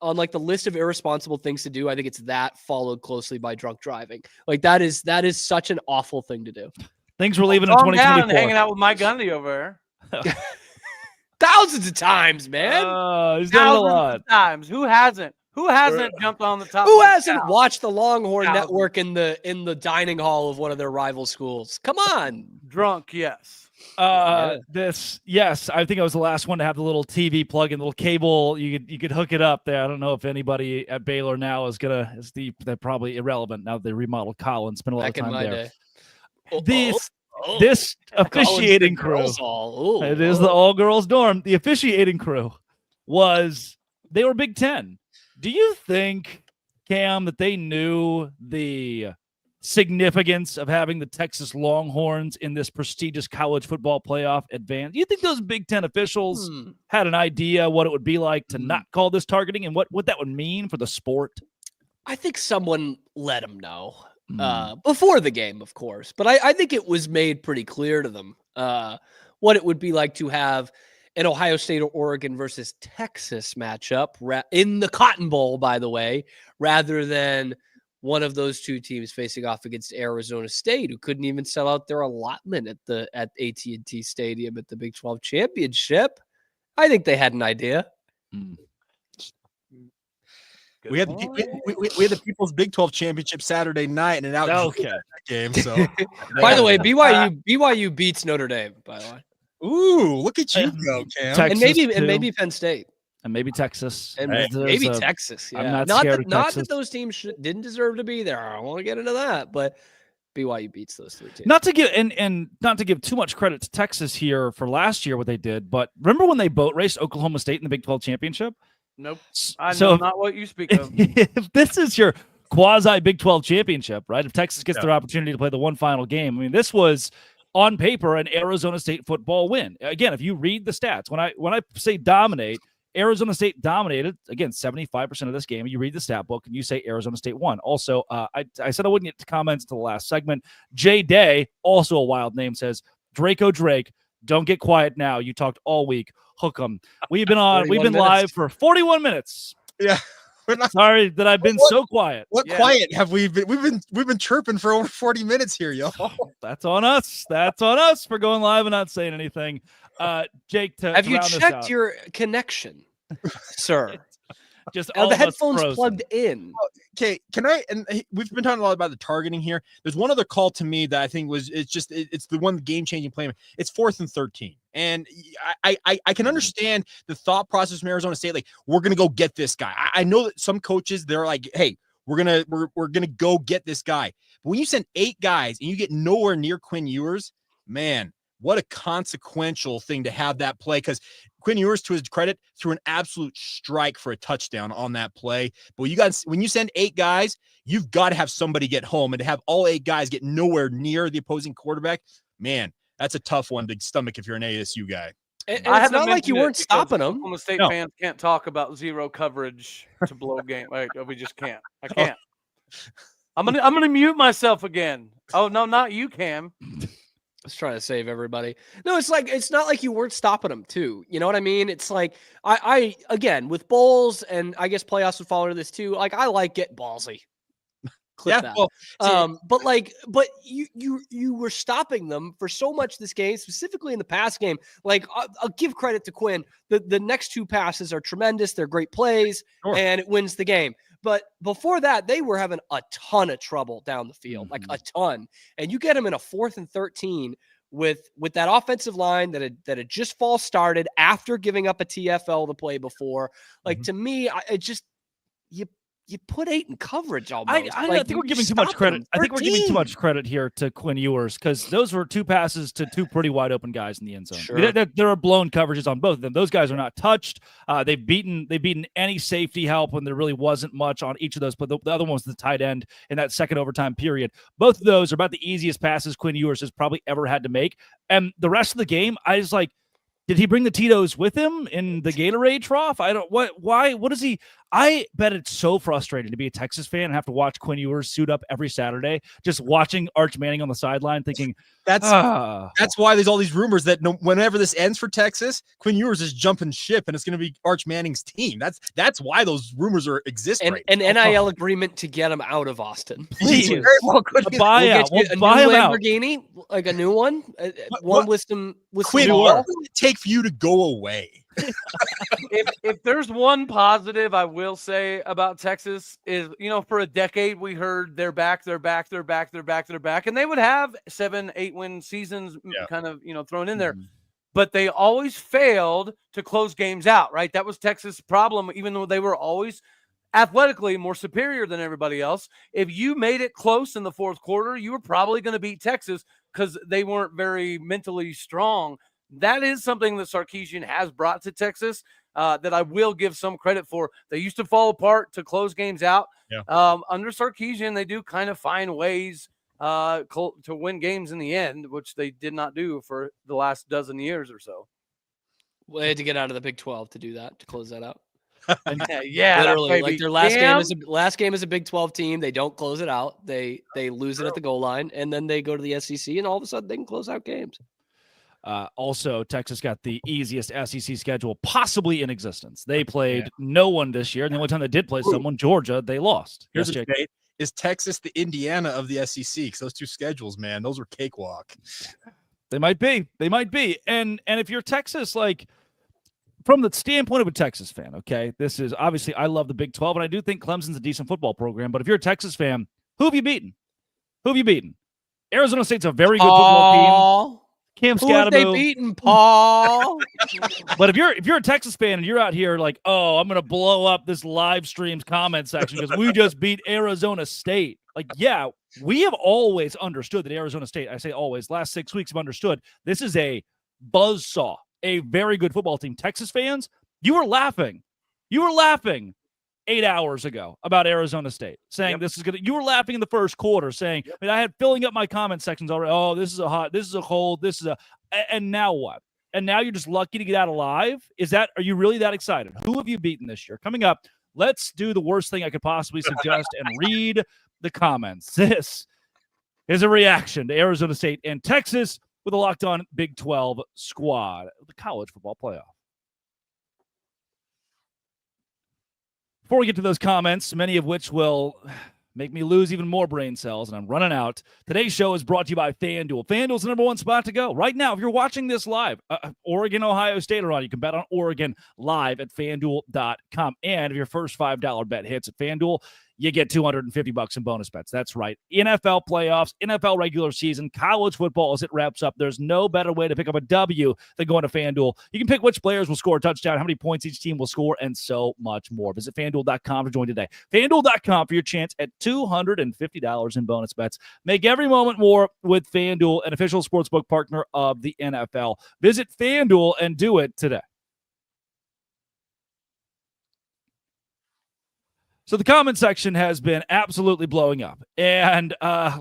like the list of irresponsible things to do, I think it's that followed closely by drunk driving. Like that is such an awful thing to do. Things were leaving in 2024. Hanging out with Mike Gundy over there. Thousands of times, man. He's done a lot. Of times. Who hasn't jumped on the top? Who hasn't watched the Longhorn Network in the dining hall of one of their rival schools? Come on. Drunk, yes. I think I was the last one to have the little TV plug-in, the little cable. You could hook it up there. I don't know if anybody at Baylor now they're probably irrelevant now that they remodeled Collins. Spent a lot of time there. This officiating crew. It is the all-girls dorm. The officiating crew they were Big Ten. Do you think, Cam, that they knew the significance of having the Texas Longhorns in this prestigious college football playoff advance? Do you think those Big Ten officials had an idea what it would be like to not call this targeting and what that would mean for the sport? I think someone let them know before the game, of course. But I think it was made pretty clear to them what it would be like to have an Ohio State or Oregon versus Texas matchup in the Cotton Bowl, by the way, rather than one of those two teams facing off against Arizona State, who couldn't even sell out their allotment at AT&T Stadium at the Big 12 championship. I think they had an idea. We had the People's Big 12 championship Saturday night and an out game. So, by the way, BYU beats Notre Dame. By the way, ooh, look at you go, Cam. Texas and maybe Penn State. And maybe Texas. And maybe Texas. Yeah. I'm not scared of not Texas. that those teams didn't deserve to be there. I don't want to get into that, but BYU beats those three teams. Not to give and not to give too much credit to Texas here for last year what they did, but remember when they boat raced Oklahoma State in the Big 12 championship? Nope. I know not what you speak of. If this is your quasi Big 12 championship, right? If Texas gets their opportunity to play the one final game, I mean, this was on paper an Arizona State football win. Again, if you read the stats, when I say dominate, Arizona State dominated, again, 75% of this game. You read the stat book and you say Arizona State won. Also, I said I wouldn't get to comments to the last segment. Jay Day, also a wild name, says, Draco Drake, don't get quiet now. You talked all week. Hook 'em. We've been live for 41 minutes. Yeah. Sorry that I've been so quiet. What quiet have we been? We've been chirping for over 40 minutes here, y'all. That's on us. That's on us for going live and not saying anything. Jake, have you checked your connection, sir? Just all the headphones plugged in. Okay, can I? And we've been talking a lot about the targeting here. There's one other call to me that I think it's the one game-changing play. It's 4th and 13, and I can understand the thought process from Arizona State. Like, we're gonna go get this guy. I know that some coaches, they're like, hey, we're gonna go get this guy. But when you send 8 guys and you get nowhere near Quinn Ewers, man, what a consequential thing to have that play, because Quinn Ewers, to his credit, threw an absolute strike for a touchdown on that play. But when you send 8 guys, you've got to have somebody get home, and to have all 8 guys get nowhere near the opposing quarterback, man, that's a tough one to stomach if you're an ASU guy. And it's not like you weren't stopping them. Oklahoma State fans can't talk about zero coverage to blow a game. Like, we just can't. I can't. I'm gonna mute myself again. Oh no, not you, Cam. I was trying to save everybody. No, it's not like you weren't stopping them too. You know what I mean? It's like I again with bowls, and I guess playoffs would fall into this too. Like, I like get ballsy. Clip that. Well, but you were stopping them for so much this game, specifically in the pass game. Like, I'll give credit to Quinn. The next 2 passes are tremendous. They're great plays, and it wins the game. But before that, they were having a ton of trouble down the field, like a ton. And you get them in a 4th and 13 with that offensive line that had just false started after giving up a TFL the play before. Like, to me, you put 8 in coverage almost. I think we're giving too much credit. I think we're giving too much credit here to Quinn Ewers, because those were 2 passes to 2 pretty wide open guys in the end zone. Sure. I mean, there are blown coverages on both of them. Those guys are not touched. They've beaten any safety help when there really wasn't much on each of those. But the other one was the tight end in that second overtime period. Both of those are about the easiest passes Quinn Ewers has probably ever had to make. And the rest of the game, I was like, did he bring the Tito's with him in the Gatorade trough? What is he? I bet it's so frustrating to be a Texas fan and have to watch Quinn Ewers suit up every Saturday, just watching Arch Manning on the sideline thinking, that's why there's all these rumors that whenever this ends for Texas, Quinn Ewers is jumping ship and it's going to be Arch Manning's team. That's why those rumors exist. An NIL agreement to get him out of Austin. Please. A buyout. We'll buy him Lamborghini, out. Like a new one. One with some Quinn, what would it take for you to go away? if there's one positive I will say about Texas is, for a decade we heard they're back, and they would have 7-8 win seasons kind of, thrown in there. But they always failed to close games out, right? That was Texas' problem, even though they were always athletically more superior than everybody else. If you made it close in the 4th quarter, you were probably going to beat Texas because they weren't very mentally strong. That is something that Sarkisian has brought to Texas. that I will give some credit for. They used to fall apart to close games out. Yeah. Under Sarkisian, they do kind of find ways to win games in the end, which they did not do for the last dozen years or so. Well, they had to get out of the Big 12 to do that, to close that out. Yeah, literally, like their last game is a Big 12 team. They don't close it out. They lose it at the goal line, and then they go to the SEC, and all of a sudden they can close out games. Also, Texas got the easiest SEC schedule possibly in existence. They played no one this year, and the only time they did play someone, Georgia, they lost. Here's the debate. Is Texas the Indiana of the SEC? Because those two schedules, man, those were cakewalk. They might be. They might be. And if you're Texas, like, from the standpoint of a Texas fan, okay, this is obviously, I love the Big 12, and I do think Clemson's a decent football program. But if you're a Texas fan, who have you beaten? Who have you beaten? Arizona State's a very good football team. Cam Who have they beaten, Paul? But if you're a Texas fan and you're out here like, oh, I'm gonna blow up this live stream's comment section because we just beat Arizona State. Like, yeah, we have always understood that Arizona State, I say always, last 6 weeks have understood this is a buzzsaw, a very good football team. Texas fans, you were laughing. 8 hours ago about Arizona State, saying this is good. You were laughing in the first quarter, saying, I mean, I had filling up my comment sections already. Oh, this is a hot, this is a cold, and now what? And now you're just lucky to get out alive? Are you really that excited? Who have you beaten this year? Coming up, let's do the worst thing I could possibly suggest and read the comments. This is a reaction to Arizona State and Texas with a Locked On Big 12 squad, the college football playoff. Before we get to those comments, many of which will make me lose even more brain cells, and I'm running out, today's show is brought to you by FanDuel. FanDuel's the number one spot to go. Right now, if you're watching this live, Oregon, Ohio State are on. You can bet on Oregon live at FanDuel.com. And if your first $5 bet hits at FanDuel, you get $250 in bonus bets. That's right. NFL playoffs, NFL regular season, college football as it wraps up. There's no better way to pick up a W than going to FanDuel. You can pick which players will score a touchdown, how many points each team will score, and so much more. Visit FanDuel.com to join today. FanDuel.com for your chance at $250 in bonus bets. Make every moment more with FanDuel, an official sportsbook partner of the NFL. Visit FanDuel and do it today. So the comment section has been absolutely blowing up. And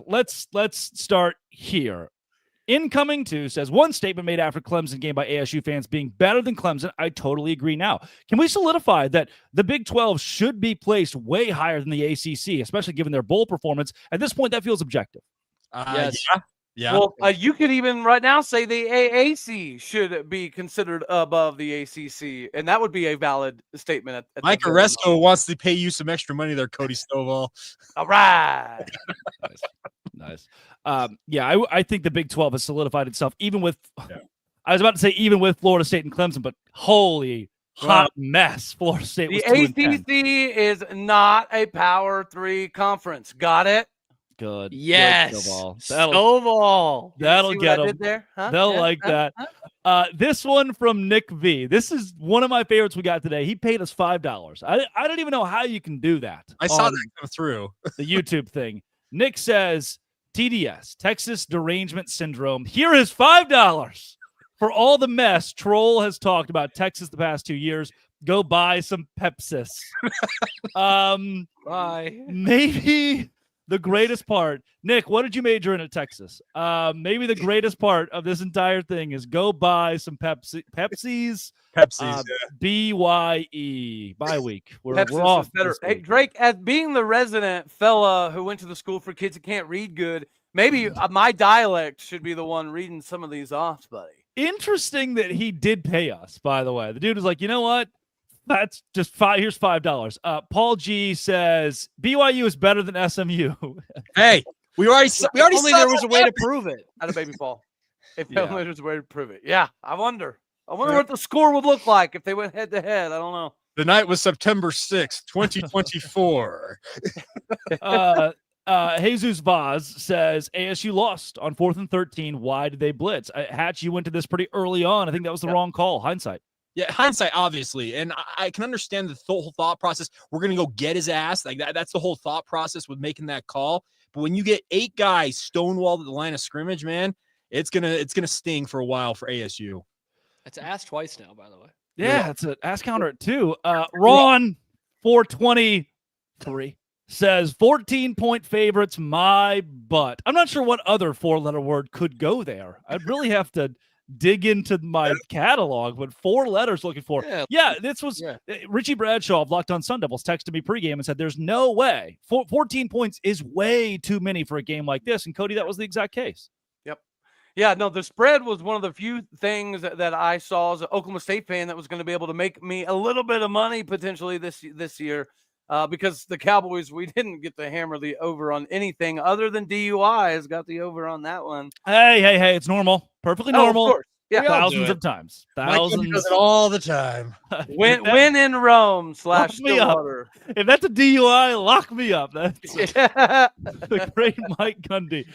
let's start here. Incoming 2 says, one statement made after Clemson game by ASU fans being better than Clemson. I totally agree now. Can we solidify that the Big 12 should be placed way higher than the ACC, especially given their bowl performance? At this point, that feels objective. Yes. Yeah. Well, you could even right now say the AAC should be considered above the ACC, and that would be a valid statement. At Mike Oresco wants to pay you some extra money there, Cody Stovall. All right. Nice. I think the Big 12 has solidified itself, even with, I was about to say even with Florida State and Clemson, but holy hot mess Florida State was. The ACC is not a Power 3 conference. Got it? Good. Yes. That'll get them. There? Huh? They'll like that. This one from Nick V. This is one of my favorites we got today. He paid us $5. I don't even know how you can do that. I saw that come through. The YouTube thing. Nick says, TDS, Texas Derangement Syndrome. Here is $5 for all the mess Troll has talked about Texas the past 2 years. Go buy some Pepsis. Bye. Maybe the greatest part, Nick, what did you major in at Texas? Maybe the greatest part of this entire thing is go buy some Pepsi's. BYE bye week. We're off. Better. Hey, Drake, as being the resident fella who went to the school for kids that can't read good, maybe my dialect should be the one reading some of these off, buddy. Interesting that he did pay us, by the way. The dude was like, you know what? That's just here's $5. Paul G says BYU is better than SMU. Hey, we already only there was a way to prove it. Not a baby Paul. If only there's a way to prove it. Yeah, I wonder what the score would look like if they went head to head. I don't know. The night was September 6th, 2024. Jesus Vaz says ASU lost on 4th and 13. Why did they blitz? Hatch, you went to this pretty early on. I think that was the wrong call. Hindsight. Yeah, hindsight, obviously. And I can understand the whole thought process. We're going to go get his ass. Like that's the whole thought process with making that call. But when you get 8 guys stonewalled at the line of scrimmage, man, it's gonna sting for a while for ASU. It's asked twice now, by the way. Yeah, that's an ass counter at 2. Ron 423 says 14-point favorites, my butt. I'm not sure what other 4-letter word could go there. I'd really have to dig into my catalog, but 4 letters looking for. Yeah, this was Richie Bradshaw of Locked On Sun Devils texted me pregame and said, there's no way. 14 points is way too many for a game like this. And Cody, that was the exact case. Yep. Yeah, no, the spread was one of the few things that I saw as an Oklahoma State fan that was going to be able to make me a little bit of money potentially this year. Because the Cowboys, we didn't get to hammer the over on anything other than DUIs. Got the over on that one. Hey, it's normal. Perfectly normal. Of course. Yeah, thousands of times. Thousands. Does it all the time. Win in Rome / Stillwater. If that's a DUI, lock me up. That's the great Mike Gundy.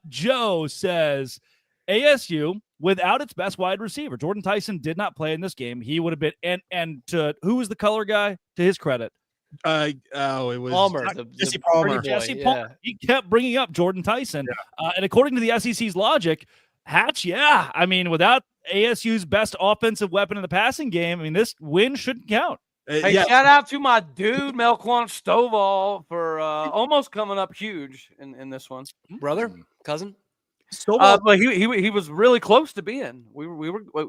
Joe says, ASU, without its best wide receiver, Jordan Tyson did not play in this game. He would have been, and to who was the color guy? To his credit, it was Palmer, Jesse Palmer. Palmer. He kept bringing up Jordan Tyson, and according to the SEC's logic, Hatch, I mean, without ASU's best offensive weapon in the passing game, I mean, this win shouldn't count. Hey, shout out to my dude Melquan Stovall for almost coming up huge in this one, brother, cousin. But he was really close to being.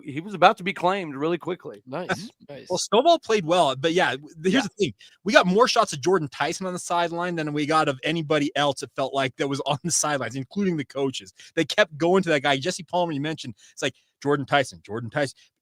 He was about to be claimed really quickly. Nice. Well, Stovall played well, but here's the thing: we got more shots of Jordan Tyson on the sideline than we got of anybody else. It felt like that was on the sidelines, including the coaches. They kept going to that guy, Jesse Palmer. You mentioned it's like Jordan Tyson.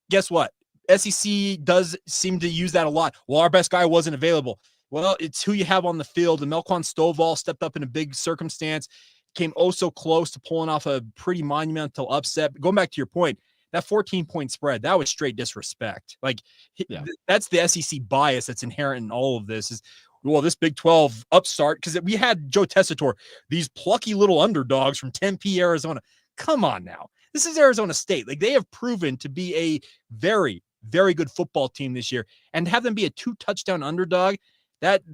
Guess what? SEC does seem to use that a lot. Well, our best guy wasn't available. Well, it's who you have on the field. And Melquan Stovall stepped up in a big circumstance. Came so close to pulling off a pretty monumental upset. But going back to your point, that 14-point spread, that was straight disrespect. That's the SEC bias that's inherent in all of this. Is this Big 12 upstart, because we had Joe Tessitore, these plucky little underdogs from Tempe, Arizona. Come on now. This is Arizona State. They have proven to be a very, very good football team this year, and have them be a 2-touchdown underdog. That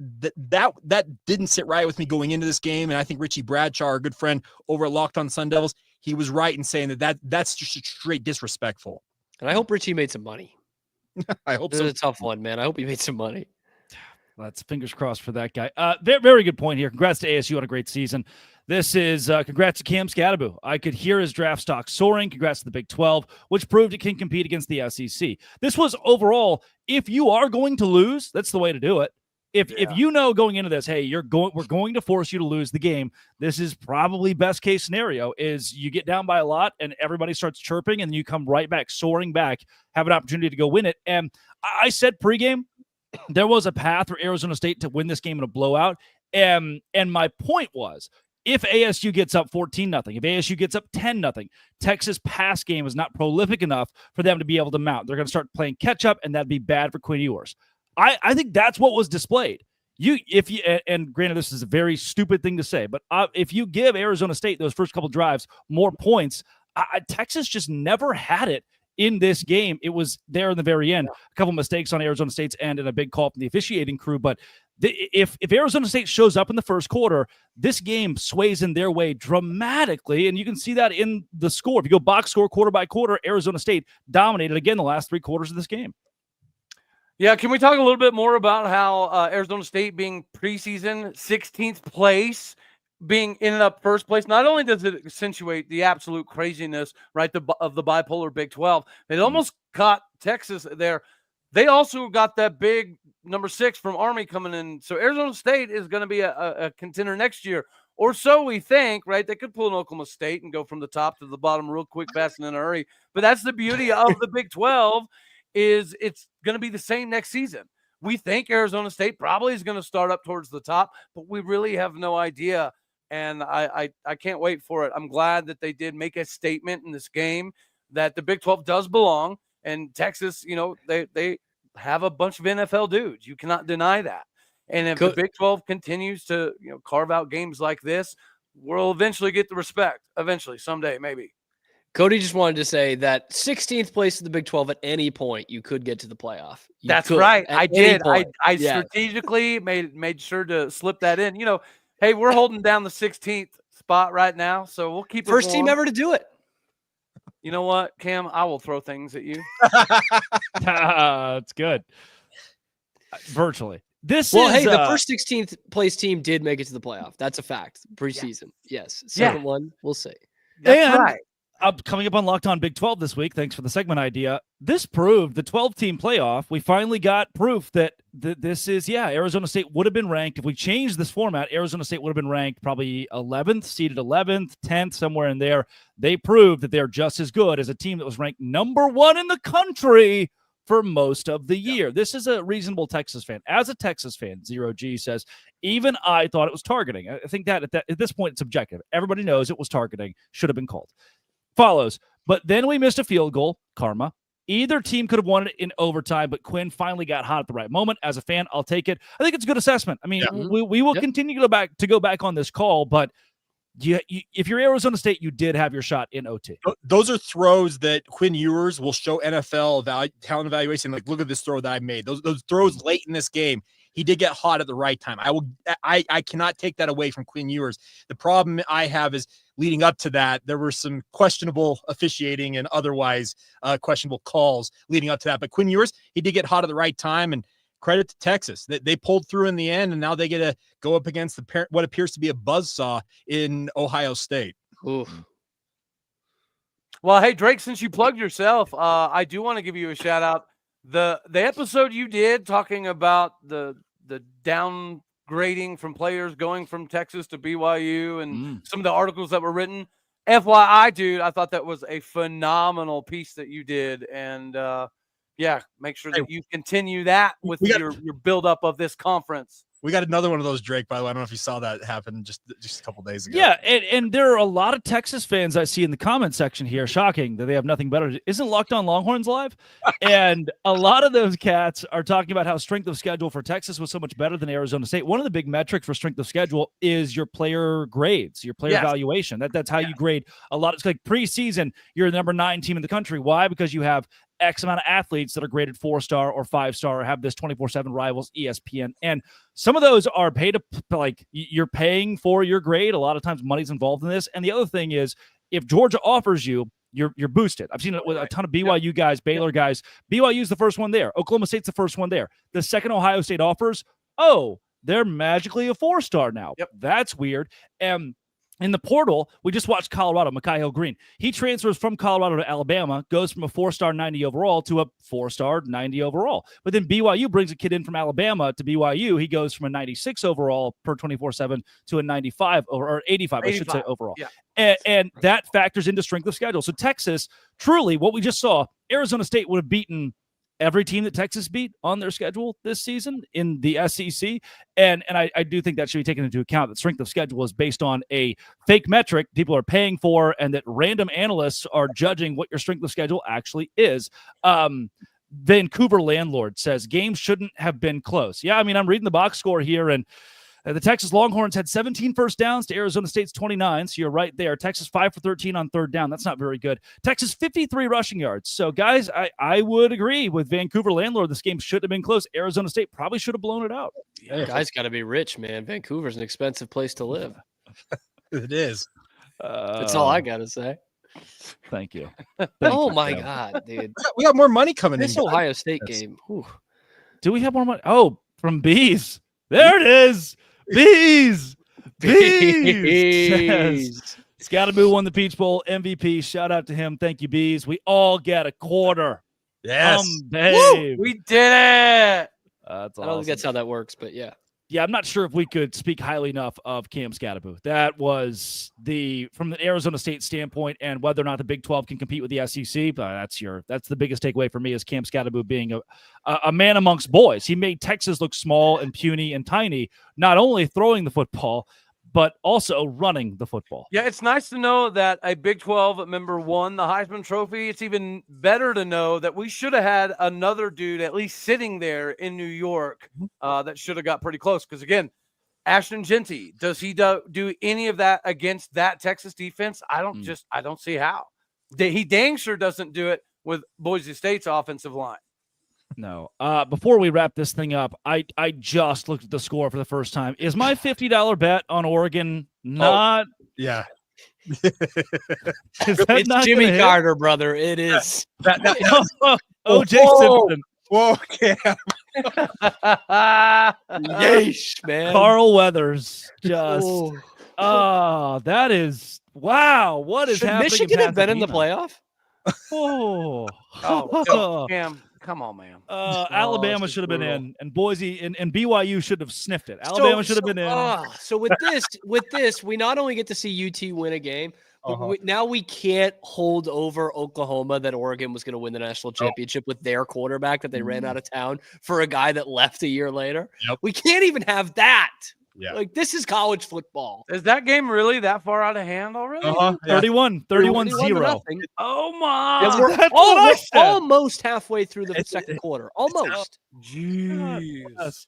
didn't sit right with me going into this game, and I think Richie Bradshaw, our good friend over at Locked On Sun Devils, he was right in saying that's just straight disrespectful. And I hope Richie made some money. I hope this is a tough one, man. I hope he made some money. Let's fingers crossed for that guy. Very, very good point here. Congrats to ASU on a great season. This is congrats to Cam Scadaboo. I could hear his draft stock soaring. Congrats to the Big 12, which proved it can compete against the SEC. This was overall, if you are going to lose, that's the way to do it. If you know going into this, hey, we're going to force you to lose the game. This is probably best case scenario is you get down by a lot and everybody starts chirping and you come right back, soaring back, have an opportunity to go win it. And I said pregame, there was a path for Arizona State to win this game in a blowout. And my point was, if ASU gets up 14-0, if ASU gets up 10-0, Texas pass game is not prolific enough for them to be able to mount. They're going to start playing catch up, and that'd be bad for Quinn Ewers. I think that's what was displayed. And granted, this is a very stupid thing to say, but if you give Arizona State those first couple drives more points, Texas just never had it in this game. It was there in the very end. A couple mistakes on Arizona State's end and a big call from the officiating crew. But if Arizona State shows up in the first quarter, this game sways in their way dramatically, and you can see that in the score. If you go box score quarter by quarter, Arizona State dominated again the last 3 quarters of this game. Yeah, can we talk a little bit more about how Arizona State being preseason 16th place, being ended up first place? Not only does it accentuate the absolute craziness, right, of the bipolar Big 12, it almost caught Texas there. They also got that big number 6 from Army coming in. So Arizona State is going to be a contender next year, or so we think, right? They could pull an Oklahoma State and go from the top to the bottom real quick, fast, and in a hurry. But that's the beauty of the Big 12. Is it's going to be the same next season. We think Arizona State probably is going to start up towards the top, but we really have no idea. And I can't wait for it. I'm glad that they did make a statement in this game that the Big 12 does belong. And Texas, they have a bunch of NFL dudes. You cannot deny that. And if the Big 12 continues to carve out games like this, we'll eventually get the respect. Eventually, someday, maybe. Cody just wanted to say that 16th place in the Big 12 at any point, you could get to the playoff. That's right. I did. I strategically made sure to slip that in. Hey, we're holding down the 16th spot right now, so we'll keep it first warm. team ever to do it. You know what, Cam? I will throw things at you. It's good. Virtually. The first 16th place team did make it to the playoff. That's a fact. Preseason. Yeah. Yes. Second one, we'll see. That's right. Coming up on Locked On Big 12 this week, thanks for the segment idea. This proved the 12-team playoff. We finally got proof that this is, Arizona State would have been ranked. If we changed this format, Arizona State would have been ranked probably 11th, seeded 11th, 10th, somewhere in there. They proved that they're just as good as a team that was ranked number 1 in the country for most of the year. This is a reasonable Texas fan. As a Texas fan, Zero G says, even I thought it was targeting. I think that at this point, it's objective. Everybody knows it was targeting. Should have been called. Follows. But then we missed a field goal. Karma. Either team could have won it in overtime, but Quinn finally got hot at the right moment. As a fan, I'll take it. I think it's a good assessment. I mean, we will continue to go back on this call, but if you're Arizona State, you did have your shot in OT. Those are throws that Quinn Ewers will show NFL talent evaluation. Like, look at this throw that I made. Those throws late in this game, he did get hot at the right time. I cannot take that away from Quinn Ewers. The problem I have is leading up to that, there were some questionable officiating and otherwise questionable calls leading up to that. But Quinn Ewers, he did get hot at the right time, and credit to Texas. They pulled through in the end, and now they get to go up against what appears to be a buzzsaw in Ohio State. Oof. Well, hey, Drake, since you plugged yourself, I do want to give you a shout out. The episode you did talking about the downgrading from players going from Texas to BYU and some of the articles that were written. FYI, dude, I thought that was a phenomenal piece that you did. And make sure that you continue that with your buildup of this conference. We got another one of those, Drake, by the way. I don't know if you saw that happen just a couple days ago. Yeah, and there are a lot of Texas fans I see in the comment section here. Shocking that they have nothing better. Isn't Locked On Longhorns live? And a lot of those cats are talking about how strength of schedule for Texas was so much better than Arizona State. One of the big metrics for strength of schedule is your player grades, your player evaluation. That's how you grade a lot. It's like preseason, you're the number 9 team in the country. Why? Because you have X amount of athletes that are graded 4-star or 5-star or have this 24/7 rivals, ESPN. And some of those are paid to, like, you're paying for your grade. A lot of times money's involved in this. And the other thing is, if Georgia offers you, you're boosted. I've seen it with a ton of BYU guys, Baylor guys. BYU's the first one there. Oklahoma State's the first one there. The second Ohio State offers, they're magically a 4-star now. Yep. That's weird. And in the portal, we just watched Colorado, Mikael Green. He transfers from Colorado to Alabama, goes from a 4-star 90 overall to a 4-star 90 overall. But then BYU brings a kid in from Alabama to BYU. He goes from a 96 overall per 24/7 to a 95 or 85, I should say, overall. Yeah. And that factors into strength of schedule. So Texas, truly, what we just saw, Arizona State would have beaten every team that Texas beat on their schedule this season in the SEC. And I do think that should be taken into account, that strength of schedule is based on a fake metric people are paying for, and that random analysts are judging what your strength of schedule actually is. Vancouver Landlord says games shouldn't have been close. Yeah, I mean, I'm reading the box score here, and the Texas Longhorns had 17 first downs to Arizona State's 29, so you're right there. Texas 5 for 13 on third down. That's not very good. Texas 53 rushing yards. So, guys, I would agree with Vancouver Landlord. This game should have been close. Arizona State probably should have blown it out. Yeah, guys got to be rich, man. Vancouver's an expensive place to live. It is. That's all I got to say. Thank you. My God, dude. We got more money coming this in. Ohio State game. Whew. Do we have more money? Oh, from Bees. There it is. Bees. Scatterboo won the Peach Bowl MVP. Shout out to him. Thank you, Bees. We all get a quarter. Yes. Babe. We did it. That's I don't think that's how that works, but yeah. Yeah, I'm not sure if we could speak highly enough of Cam Scatterboo. That was from the Arizona State standpoint, and whether or not the Big 12 can compete with the SEC. That's the biggest takeaway for me, is Cam Scatterboo being a man amongst boys. He made Texas look small and puny and tiny, not only throwing the football, but also running the football. Yeah, it's nice to know that a Big 12 member won the Heisman Trophy. It's even better to know that we should have had another dude at least sitting there in New York that should have got pretty close. Because, again, Ashton Genty, does he do any of that against that Texas defense? I don't see how. He dang sure doesn't do it with Boise State's offensive line. No. Before we wrap this thing up, I just looked at the score for the first time. Is my $50 bet on Oregon not? Yeah. It's not Jimmy gonna hit? Carter, brother. It is. O.J. Whoa. Simpson, Whoa, Cam. Yeesh, man. Carl Weathers, just Oh. that is wow. What is Should happening? Michigan have been in the Pasadena? playoff? Oh, Cam, come on, man. Alabama this is should have been brutal. in, and Boise and BYU should have sniffed it. Alabama should have been in. So with this, we not only get to see UT win a game, but now we can't hold over Oklahoma that Oregon was going to win the national championship with their quarterback that they ran out of town for a guy that left a year later. Yep. We can't even have that. Yeah. Like, this is college football. Is that game really that far out of hand already? 31-0. Oh my! Yeah, we're That's what I said. almost halfway through the second quarter. Almost. Jeez.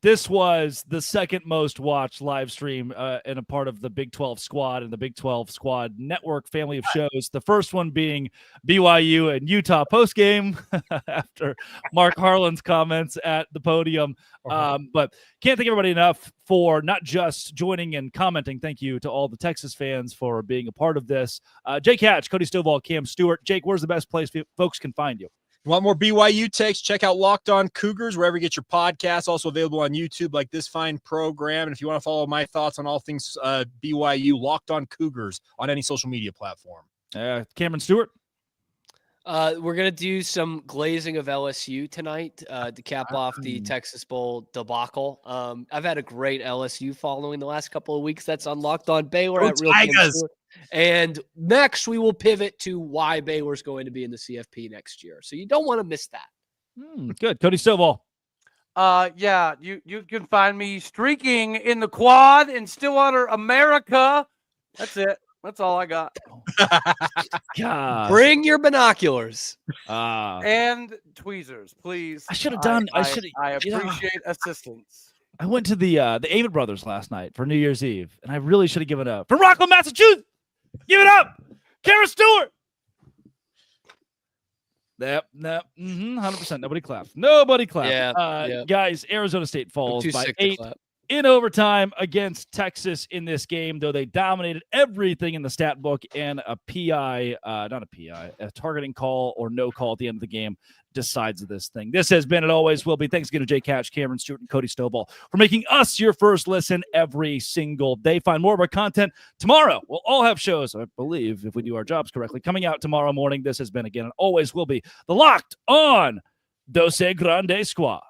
This was the second most watched live stream and a part of the Big 12 squad and the Big 12 squad network family of shows. The first one being BYU and Utah postgame after Mark Harlan's comments at the podium. But can't thank everybody enough for not just joining and commenting. Thank you to all the Texas fans for being a part of this. Jake Hatch, Cody Stovall, Cam Stewart. Jake, where's the best place folks can find you? You want more BYU takes? Check out Locked On Cougars, wherever you get your podcasts. Also available on YouTube, like this fine program. And if you want to follow my thoughts on all things BYU, Locked On Cougars on any social media platform. Cameron Stewart. We're going to do some glazing of LSU tonight to cap off the Texas Bowl debacle. I've had a great LSU following the last couple of weeks. That's on Locked On Baylor at Real Tigers. And next, we will pivot to why Baylor's going to be in the CFP next year. So you don't want to miss that. Good. Cody Stovall. Yeah, you can find me streaking in the quad in Stillwater, America. That's it. That's all I got. God. Bring your binoculars. And tweezers, please. I should have done. I appreciate assistance. I went to the Avid Brothers last night for New Year's Eve, and I really should have given up. From Rockland, Massachusetts, give it up, Kara Stewart. Yep, 100%. Nobody clapped. Yeah. Guys, Arizona State falls by 8 in overtime against Texas in this game, though they dominated everything in the stat book, and a targeting call or no call at the end of the game decides this thing. This has been, and always will be, thanks again to Jake Hatch, Cameron Stewart, and Cody Stovall for making us your first listen every single day. Find more of our content tomorrow. We'll all have shows, I believe, if we do our jobs correctly, coming out tomorrow morning. This has been, again, and always will be, the Locked On Dose Grande Squad.